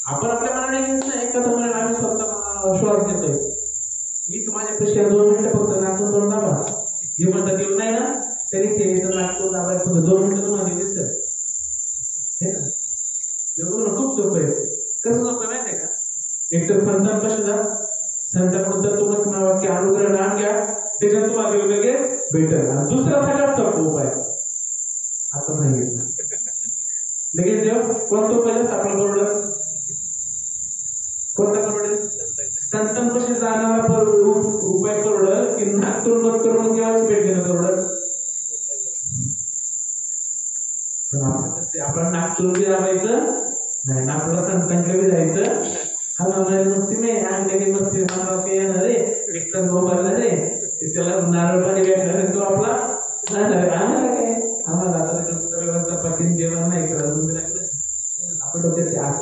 S1: आपण आपल्या मनाने घेत नाही. एखाद्या मनाने आम्ही स्वतः श्वास घेतोय. मी माझ्या पेक्षा 2 मिनिटं फक्त नाकून दोन दाबा. जे म्हणतात येऊ नाही ना तरी ते नाकून दाबा फक्त 2 मिनिटं तुम्हाला दिसत हे ना. जेवण खूप सोपं आहे. कसं सोपं माहिती आहे का? एक तर संतान कसे जा संतांकडून तत्वमसी वाक्य अनुग्रह नाम घ्या, त्याच्यात तुम्हाला देव लगेच भेटेल. आणि दुसरा सगळ्यात सोपा उपाय आता सांगितलं लगेच देव. कोणता उपाय आपला बरोबर? कोणता परवडेल? संतांपाशी जाणारा उपाय परवडल की नागतोड मत करून केव्हाची भेट घेणं परवडल? पण आपण नागतोड बी लावायचं नाही ना, आपल्याला संतांकडे जायचं. हा म्हणाले मस्ती नाही आणि मस्ती काही येणार रे एक तर मोबाईल रे त्याला नारळ पाणी भेटणार तो आपला जाणार. आम्हाला काय, आम्हाला आता चपाती जेवण नाही करत. आपण डोक्यात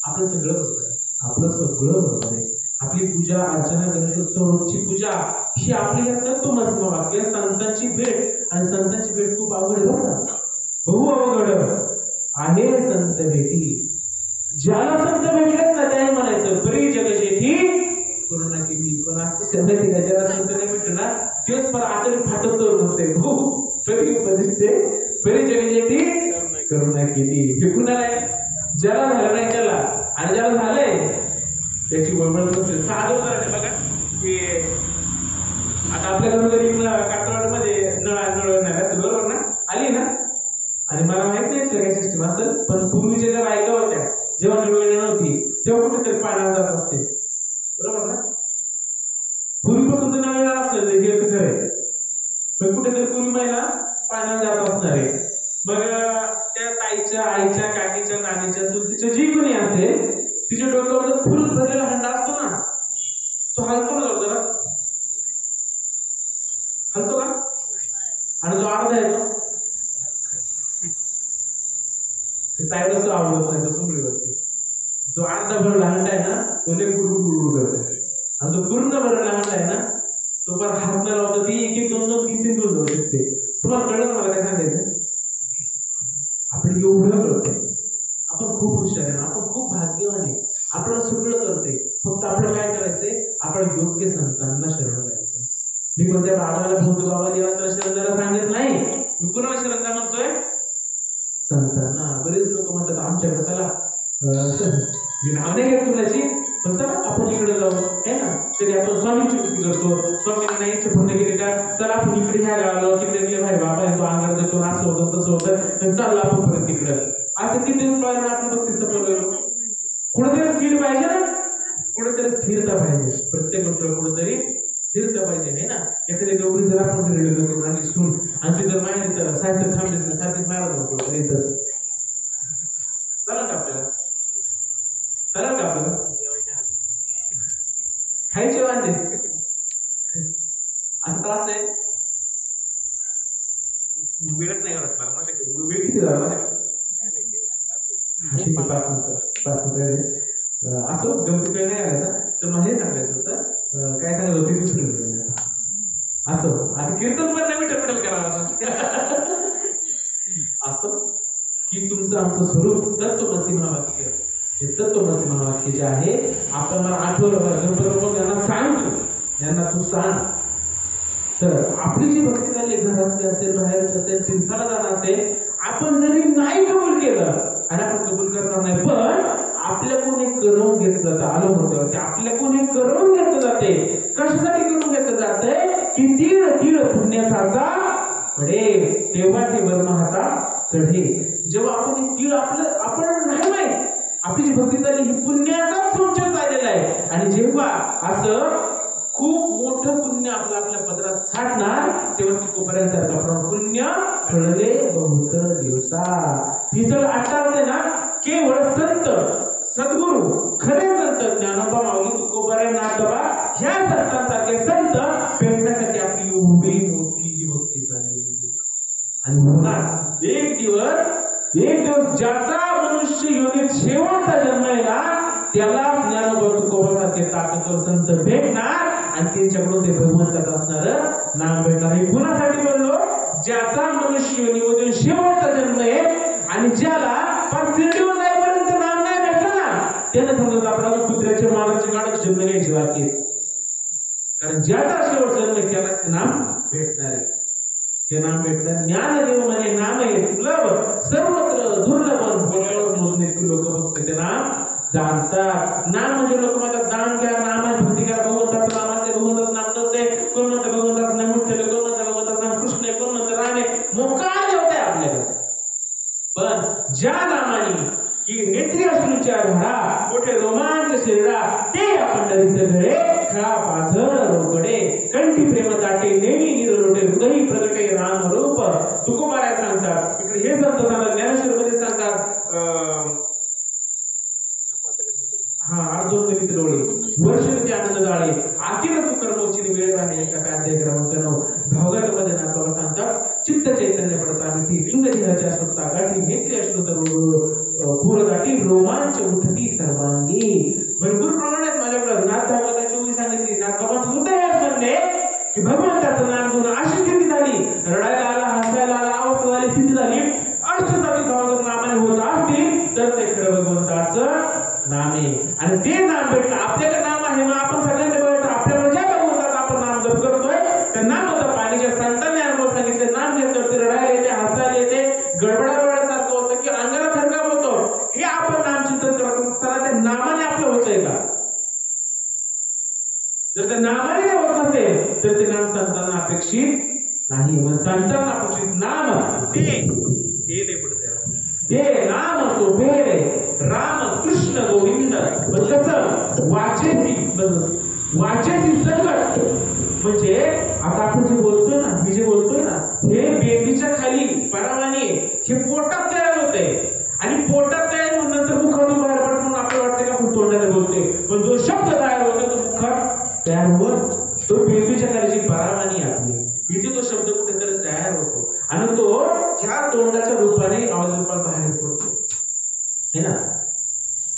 S1: आपलं सगळं बरोबर आहे. आपलं सगळं बरोबर आहे. आपली पूजा अर्चना गणेशोत्सव रोजची पूजा ही आपली तत्वमसी वाक्य संतांची भेट. आणि संतांची भेट खूप अवघड आहे बघा, बहु अवघड आहे. संत भेटी ज्याला संत भेटलेत ना त्याने म्हणायचं परी जग जेठी करुणा केली. पण असं माहिती का, ज्याला संत नाही भेटलं ना तेच पण आतडी फाटत म्हणते परी उपदिष्टे परी जग जेठी करुणा केली. हे कुणाला आहे? ज्याला झालं नाही त्याला. आणि ज्याला झालंय त्याची बळबळ नसते. साधं उदाहरण बघा की आता आपल्याकडे जरी काठवाडमध्ये नळ नाही असं बरोबर ना आली ना. आणि मला माहित नाही काय सिस्टीम असेल, पण पूर्वीच्या ज्या बायका होत्या जेव्हा नळवळी नव्हती तेव्हा कुठेतरी पाण्याला जात असते बरोबर ना. पूर्वीपासून तर नळवळा असलं हे तर खरंय, पण कुठेतरी पूर्वी महिला पाण्याला जात असणार आहे. मग त्या ताईच्या आईच्या काकीच्या नानीच्या चुलतीच्या जी कोणी असेल तिच्या डोक्यावर फुल भरलेला हंडा असतो ना तो हलतो ना जरा हलतो का? आणि जो अर्धा येतो ते ताईला तो आवडत नाही. तो चुंगळीवरती जो अर्धा भरला हंडा आहे ना तो लय गुडगुड करतो. आणि जो पूर्ण भरलेला हंडा आहे ना तो पण हात न लावता ती एक एक 2-2 3-3 दूर जाऊ शकते. तुम्हाला कळलं मला काय सांगायचं? आपण एवढं करतोय. आपण खूप हुशार आहे, आपण खूप भाग्यवान आहे, आपल्याला सगळं करतोय. फक्त आपल्याला काय करायचंय? आपण योग्य संतांना शरण जायचं. मी कोणत्या बाबाला बोलतो बाबा देवाला शरण जायला सांगत नाही. मी कुणाला शरण जा म्हणतोय? संतांना. बरेच लोक म्हणतात आमच्याकडे चला मी नाव नाही घेत कुणाची पण चला आपण इकडे जाऊ आहे ना. तरी आपण स्वामीची कृती करतो. स्वामींना नाही इच्छा पूर्ण केली का चला आपण इकडे ह्या गावाला तिकडे गेले भाई बाबा येतो अंगार देतो असं होतं तसं होतं चाललं आपण परत तिकडं. असं किती उपायाला आपली भक्ती सफल होईल. कुठेतरी स्थिर पाहिजे ना, कुठेतरी स्थिरता पाहिजे. प्रत्येक गोष्टीला कुठेतरी स्थिरता पाहिजे आहे ना. एखाद्या गौरी जर आपण रेल्वे आणि सून आणि ती जर माहिती साहित्य थांबलीच सारखीच मारत कुठेतरी इथं चालेल का आपल्याला? चालेल का आपल्याला? खायचे वांदे आता असं आहे. वेळच नाही करत मला माझ्याकडे. वेळ किती झाला माझ्याकडे? 5 मिनिटं असं गमतीकडे नाही आला तर मग हे सांगायचं होतं. काय सांगत होते दुसरं असं. आता कीर्तन पण नाही मिटल करावं असं की तुमचं आमचं स्वरूप तत्वमसी वाक्य हे तत्वमसी महावाक्य जे आहे आपण मला आठवलं बरोबर यांना सांगतो, यांना तू सांग. तर आपली जी भक्ती झाली घरातली असेल, बाहेरची असेल, तीर्थाला जाणं असेल, आपण जरी नाही कबूल केलं आणि आपण कबूल करणार नाही, पण आपल्या कोणी करून घेतलं जातं. आलो होतं ते आपल्या कोणी करून घेतलं जाते. कशासाठी करून घेतलं जातंय की तीळ तीळ पुण्याचा पडे तेव्हा ते वर्म हातात चढे. जेव्हा आपण तीळ आपण नाही माहित आपली जी भक्ती झाली ही पुण्याचाच संचय झालेला आहे. आणि जेव्हा असं खूप मोठं पुण्य आपल्या पदरात साठणार तेव्हा ती कोपऱ्यांसारखं आपण पुण्य फळले बहुत दिवसा. ही जर आठवते ना, केवळ संत सद्गुरू खरे संत ज्ञानोबा माऊली तुकोबाराय नाथोबा ह्या संतांसारखे संत भेटण्यासाठी आपली एवढी मोठी ही भक्ती झालेली. आणि होणार एक दिवस ज्याचा मनुष्य योनीत शेवटचा जन्म आहे ना, त्याला ज्ञानोबा तुकोबासारखे ताकदवर संत भेटणार आणि त्यांच्याकडून ते भगवंताचं असणार नाम भेटणार. हे कुणासाठी बोललो? ज्याचा मनुष्य योनीमधून शेवटचा जन्म आहे आणि ज्याला पृथ्वीवर जाईपर्यंत नाम नाही भेटलं ना, त्यानं समजत आपल्याला कुत्र्याचे माराचे गाडक जन्म घ्यायचे वाक्य. कारण ज्याचा शेवट जन्म आहे त्याला ते नाम भेटणार आहे. ते नाम भेटणार. ज्ञानदेव म्हणे नाम आहे दुर्लभ सर्वत्र दुर्लभ बोलावर मोजणे लोक फक्त ते नाम जाणतात. नाम म्हणजे लोक म्हणतात दान घ्या, नाम आहे भक्ती करा, भगवंताचं नाम असे, भगवंताचं नाम तसे, कोण म्हणतं भगवंताचं नाम मुठ्ठले, कोण म्हणतं भगवंताचं नाम कृष्ण, कोण म्हणतं राणे, मोकार देवता आहे आपल्याकडे. पण ज्या नामाने की नेत्री अश्रूच्या धारा, मोठे रोमांच शरीरा, ते पंढरीचे घडे, खळा पाझर रोकडे, कंठी प्रेम दाटे, नेमी निरलोटे, हृदयी प्रगटे राम रूप. तुकोबाराय सांगतात, इकडे हे संत सांगतात, ज्ञानेश्वर मध्ये सांगतात अर्जुन गणित डोळे वर्षगती आनंद जाळे, आतील सुकर्मोचिनी वेळ आहे एका अध्याय क्रमांक 9. भावगतमध्ये नाथबाबा सांगतात, चित्त चैतन्य पडता मिठी, लिंग देहाच्या सुत्ता गाठी, नेत्री अश्रुत पूर गाठी, रोमांच उठती सर्वांगी. भरपूर प्रमाणात माझ्याकडे नाथ भागवताची ओळी सांगितली. नाथबाबांचं सुद्धा हे म्हणणे की भगवंताचं नाम घेऊन अशी स्थिती झाली, रडायला आला, हसायला आला, अवस्था झाली, स्थिती झाली. अष्टसाती भावगत नामाने होत असतील तर ते खरं भगवंताचं नाम आहे. आणि ते नाम भेटलं आपल्याकडे नाम आहे मग आपण सगळ्यांना बघायचं आपल्याकडे ज्या भगवंताचं आपण नाम जप करतोय त्या नाम होतं पाणीच्या संतांनी अनुभव सांगितले. नाम घेतलं ते रडायला येते, हसायला येते, गडबडासारखं होतं की अंगाला थरकाप होतो. हे आपण नाम चिंतन करत असताना त्या नामाने आपलं होतंय का? जर त्या नामाने काय होत नसेल तर ते नाम संतांना अपेक्षित नाही. मग संतांना अपेक्षित नाम ते पुढे ते नाम सोबेरे राम कृष्ण गोविंद. कसं वाचेची संकट म्हणजे आता आपण जे बोलतोय ना, मी जे बोलतोय ना, हे बेंबीच्या खाली परावानी हे पोटात तयार होते आणि पोटात तयार होऊन नंतर मुखातून बाहेर पडत म्हणून आपल्याला वाटतं का आपण तोंडाने बोलतोय, पण जो शब्द तयार होतो तो मुखात तयार होत तो बेंबीच्या खालीची परावानी आपली इथे तो शब्द कुठेतरी तयार होतो आणि तो ह्या तोंडाच्या रूपाने आवाज रूपात बाहेर पडतो है ना.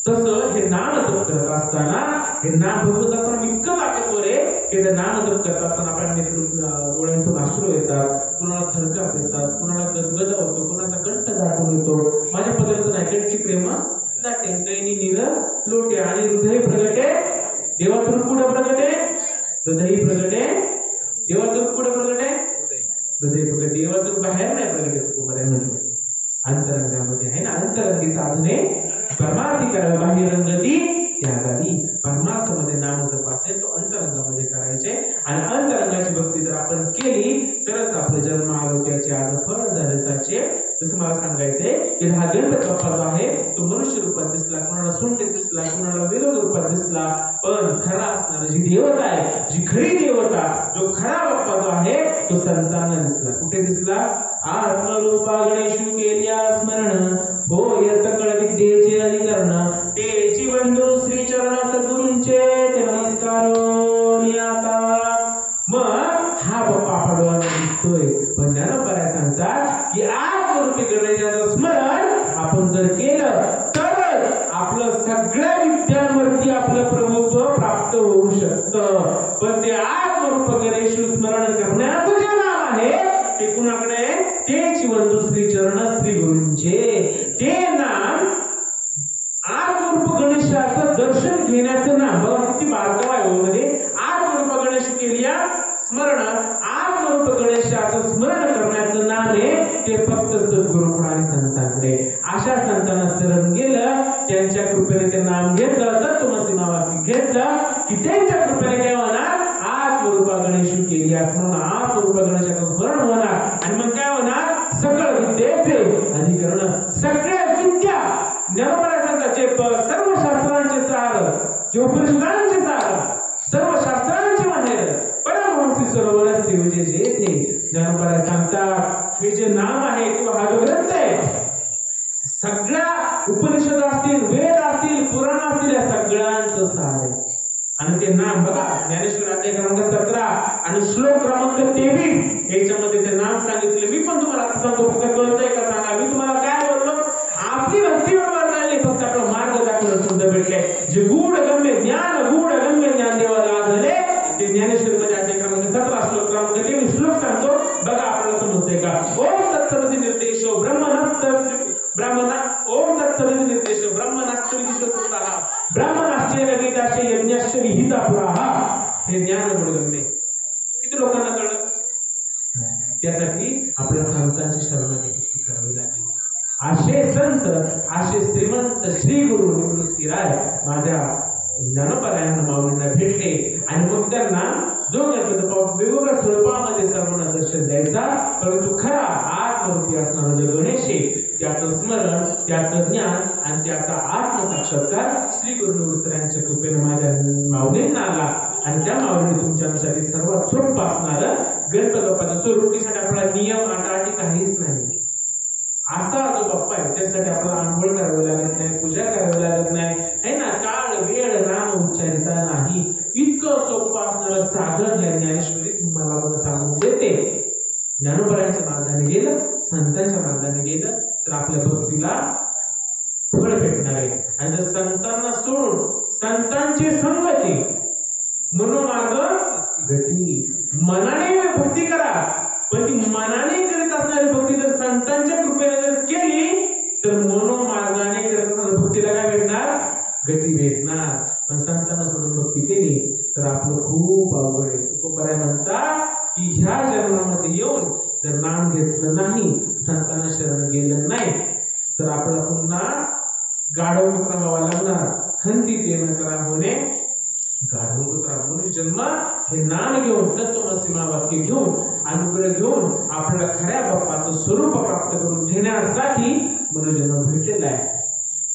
S1: तसं हे नाम जप करत असताना हे नाम भगवंताचं इतकं ताकदवर आहे की ते नाम जप करत असताना आपल्या डोळ्यांतून अश्रू येतात, कुणाला थरकाप येतात, कुणाला गदगद होतो, कुणाचा कंठ दाटून येतो. माझ्या पदार्थ नाही कंठी प्रेम दाटे, कैनी निर लोटे आणि हृदय प्रगटे देवातून कुठं प्रगटे, हृदय प्रगटे देवातून कुठं प्रगटे, हृदय प्रगटे देवातून बाहेर नाही प्रगटे. तुकोबाराय म्हटले अंतरंगामध्ये आहे ना, अंतरंगी साधने परमार्थी करावे, बाह्यरंगती त्यागावी. परमार्थामध्ये नाम जप असेल तो अंतरंगामध्ये करायचे आणि अंतरंगाची भक्ती जर आपण केली तरच आपलं जन्म आरोग्याचे आज फळ झाल्यासारखे. जसं मला सांगायचंय की हा गणपती बाप्पा जो आहे तो मनुष्य रूपात दिसला, कोणाला सोंडेत दिसला, कोणाला विरोध रूपात दिसला, पण खरा असणारा जी देवता आहे, जी खरी देवता, जो खरा बाप्पा जो आहे तो संतांना दिसला. कुठे दिसला? आत्मरूपा गणेशू केल्या स्मरण, होय सकळ विद्येचे अधिकरण, तेची बंधू श्री चरण सद्गुरूंचे नमस्कारो नियाता. मग हा बाप्पा आपल्याला दिसतोय, पण ज्ञानोबाराय सांगतात की आत्मरूपी गणेशाचं स्मरण आपण जर केलं तर आपलं सगळ्या विद्यांवरती आपलं प्रभुत्व प्राप्त होऊ शकतं. पण ते आत्मरूप गणेश स्मरण करण्याचं जे नाम आहे ते कुणाकडे? तेची बंधू श्री चरण श्री गुरूंचे. ते नाम आत्मरूप रूप गणेशाचं दर्शन घेण्याचं नाम बघा किती बारकावा आहे मध्ये. आत्मरूप गणेश केलिया स्मरण, आत्मरूप गणेशाचं स्मरण करण्याचं नाम आहे ते फक्त सद्गुरूकडे आणि संतांकडे. अशा संतांना शरण गेलं, त्यांच्या कृपेने ते नाम घेतलं, तत्वमसी नावाची घेतलं की त्यांच्या कृपेने काय होणार, आत्मरूप गणेश केलिया स्मरण, आत्मरूप गणेशाचं स्मरण होणार. आणि मग काय होणार, सकळ विद्येचे अधिकरण, सगळ्या विद्या ज्ञानोबा सांगताचे सर्व शास्त्रांचे सार, जे उपनिषदांचे सार, सर्व शास्त्रांचे माहेर परमहंसी सरोवर सेवजे जेथे. ज्ञानोबा सांगतात हे जे नाम आहे किंवा हा जो ग्रंथ आहे, सगळ्या उपनिषद असतील, वेद असतील, पुराण असतील, या सगळ्यांचं सार आहे. आणि ते नाम बघा ज्ञानेश्वर अध्याय क्रमांक 17 आणि श्लोक क्रमांक 23 याच्यामध्ये ते नाम सांगितले. मी पण तुम्हाला आता सांगतो, फक्त कळतंय का सांगा. मी तुम्हाला काय बोललो, आपली भक्ती बरोबर नाही, फक्त आपला मार्ग दाखवून शब्द भेटले. जे गूढ गम्य ज्ञान देवाला लागले ते ज्ञानेश्वर मध्ये अध्याय क्रमांक 17 श्लोक क्रमांक 23 श्लोक सांगतो बघा, आपल्याला समजतंय का. ओम तत्सदिति निर्देशो ओम तत्सदिति निर्देशो ब्रह्मणास्त्र विश्वतः ब्रह्मणास्त्रेण गीताश्च यज्ञश्च विहिता पुराः. हे ज्ञान गूढगम्य किती लोकांना कळलं. त्यासाठी आपल्या संतांची शरणागती करावी लागेल. असे संत, असे श्रीमंत श्री गुरु निवृत्ती राय माझ्या ज्ञानोबा माऊलींना भेटले. आणि मग त्यांना जो वेगवेगळ्या स्वरूपामध्ये सर्वांना दर्शन द्यायचा, परंतु खरा आत्मरूपी असणारा जो गणेश आहे त्याचं स्मरण, त्याचं ज्ञान आणि त्याचा आत्मसाक्षात्कार श्री गुरु निवृत्तीरायांच्या कृपेने माझ्या माऊलींना आला. आणि त्या माऊलीने तुमच्यासाठी सर्वात सोपं असणारं गणपती बाप्पाच्या स्वरूपीसाठी आपला नियम अटी काहीच नाही. असा जो बाप्पा आहे त्यासाठी आपल्याला आंघोळ करावी लागत नाही, पूजा करावी लागत नाही, है ना. काळ वेळ नाम उच्चारिता नाही. इतकं सोपं असणारं साधन या ज्ञानेश्वरी तुम्हाला मला सांगून देते. ज्ञानोबरायांच्या मार्गाने गेलं, संतांच्या मार्गाने गेलं तर आपल्या भक्तीला फळ भेटणार आहे. आणि जर संतांना सोडून संतांची संगती मनोमार्ग गती, मनाने भक्ती करा, पण ती मनाने करीत असणारी भक्ती जर संतांच्या कृपेने जर केली तर मनोमार्गाने करत असणाऱ्या भक्तीला काय भेटणार, गती भेटणार. पण संतांना सोडून भक्ती केली तर आपलं खूप अवघड आहे. तुकोबराय म्हणतात की ह्या जन्मामध्ये येऊन जर नाम घेतलं नाही, संतांना शरण गेलं नाही तर आपल्याला पुन्हा गाढव उतरावा लागणार. खंती ते न करा होणे गाढव उतरा. मनुष्य जन्म हे नाम घेऊन, तत्वमसी वाक्य घेऊन, अनुग्रह घेऊन आपल्याला खऱ्या बाप्पाचं स्वरूप प्राप्त करून घेण्यासाठी मनुष्य जन्म भेटलेला आहे.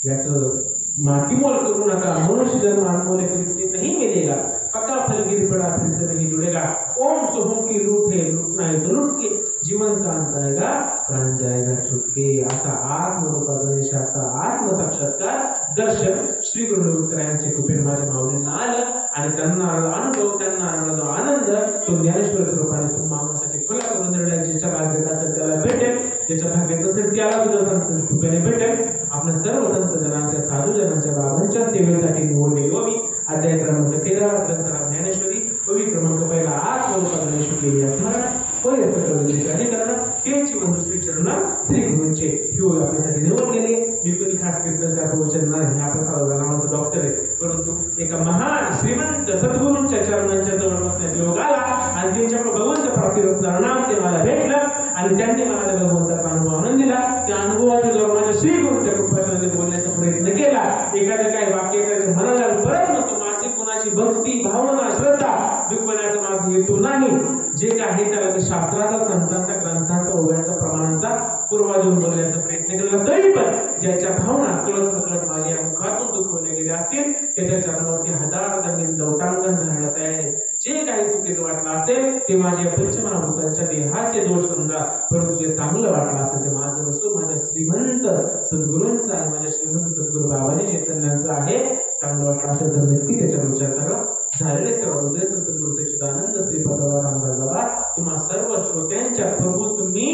S1: याचं मातीमोल करू नका. मनुष्य जन्म अनमोल नहीं मिलेगा, पक्का फल गिर पड़ा फिर से नहीं जुड़ेगा. ओम सोहम की लूट है, लूटना है तो लूट के, जीवन का अंत आएगा प्राण जाएगा छुटके. असा आत्मरूपा गणेशाचा आत्मसाक्षात्कार दर्शन श्री गुरु निवृत्तीरायांच्या कृपेने माझ्या माऊलींना आलं. आणि त्यांना अनुभव, त्यांना आलेला जो आनंद तो ज्ञानेश्वर रूपाने तुम्हाला खुला करून दिलेला. ज्याच्या भाग्यात असेल त्याला भेटेल, ज्याच्या भाग्यात नसेल त्याला सुद्धा संत कृपेने भेटेल. आपल्या सर्व संत जनांच्या, साधू जनांच्या, बाबांच्या सेवेसाठी निवडले ओवी. अध्याय क्रमांक 13 ग्रंथराज ज्ञानेश्वरी, ओवी क्रमांक 1 आत्मरूपा गणेश केली स्मरण, होय सकळ विद्येचे करण, त्यांची दुसरी चरण श्री गुरूंचे ही ओवी आपल्यासाठी निवडलेले. मी कोणी खास कीर्तन त्याचं वचन नाही, आपल्या साधू डॉक्टर आहे, परंतु एका महान श्रीमंत सद्गुरूंच्या चरणांच्या जवळ बसण्याचा योग आला आणि त्यांच्याकडे भगवंत प्राप्तीचं नाम ते मला भेटलं. आणि त्यांनी मला भगवंताचा अनुभव आणून दिला. त्या अनुभवाच्या जवळ माझ्या श्री गुरूंच्या कृपाने बोलण्याचा प्रयत्न केला. एखादं काही वाक्य एखाद्या मनाला परत नसतो. माझी कुणाची भक्ती, भावना, श्रद्धा दुखवण्याचा माझा हेतू नाही. जे काही त्याला शास्त्राचा, संतांचा, ग्रंथांचा, ओव्यांचा, प्रमाणांचा पूर्वा देऊन बोलण्याचा प्रयत्न केला. तरी पण ज्याच्या भावना कळत नकळत माझ्या मुखातून दुखवल्या गेल्या असतील त्याच्या चरणावरती हजार दंड दौटांकन घालण्यात आहे. जे काही चुकीचं वाटलं असेल ते माझ्या पंचमहाभूतांच्या देहाचे दोष समजा, परंतु जे चांगलं वाटलं असेल ते माझं नसून माझ्या श्रीमंत सद्गुरूंचं आहे, माझ्या श्रीमंत सद्गुरू बाबाजी चैतन्यांचं आहे. चांगलं वाटलं असेल तर नक्की त्याच्यावर विचार करा. झालेले सेवा हृदय सद्गुरूचे चिदानंद श्रीपदावर रामदास बाबा तुम्हा सर्व श्रोत्यांच्या प्रभू तुम्ही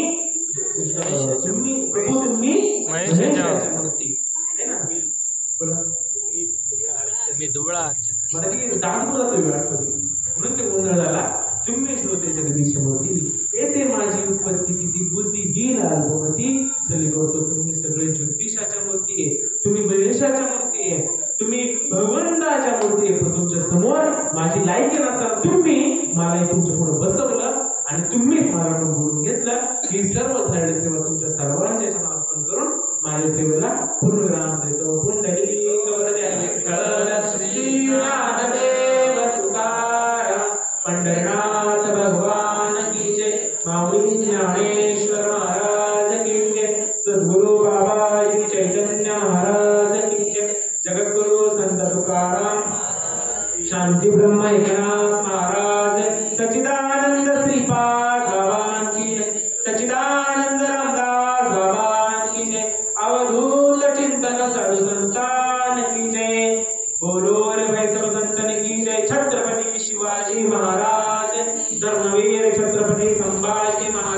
S1: महेशाच्या मूर्ती है ना.
S2: मी दुबळा
S1: मला ती दाखवला तो आठवली म्हणून ते गोंधळ झाला. तुम्ही श्रोतेच्या गतीच्या मूर्ती येथे माझी उत्पत्ती किती बुद्धिहीन अल्पमती सली करतो. तुम्ही सगळे ज्योतिषाच्या मूर्ती आहे, तुम्ही महेशाच्या मूर्ती आहे. समोर माझी लायकी नसताना तुम्ही मला तुमच्या पुढे बसवलं आणि तुम्हीच मला बोलून घेतलं. ही सर्व धाडे सेवा तुमच्या सर्वांच्या समर्पण करून माझ्या सेवेला पूर्णविराम देतो. पुंडलिक वरदे विठ्ठल श्री ज्ञानदेव तुकाराम पंढरनाथ भगवान की जय. माऊली ज्ञानेश्वर महाराज की जय. सद्गुरु बाबाजी चैतन्य महाराज की जय. जगद्गुरु संत तुकाराम शांती ब्रह्म एकनाथ महाराज सच्चिदानंद श्रीपाद भगवान की जय. सच्चिदानंद रामदास भगवान की जय. अवधूत चिंतन साधु संतान की जय. बोलो रे भाई सब संतन की जय. छत्रपति शिवाजी महाराज धर्मवीर छत्रपति संभाजी महाराज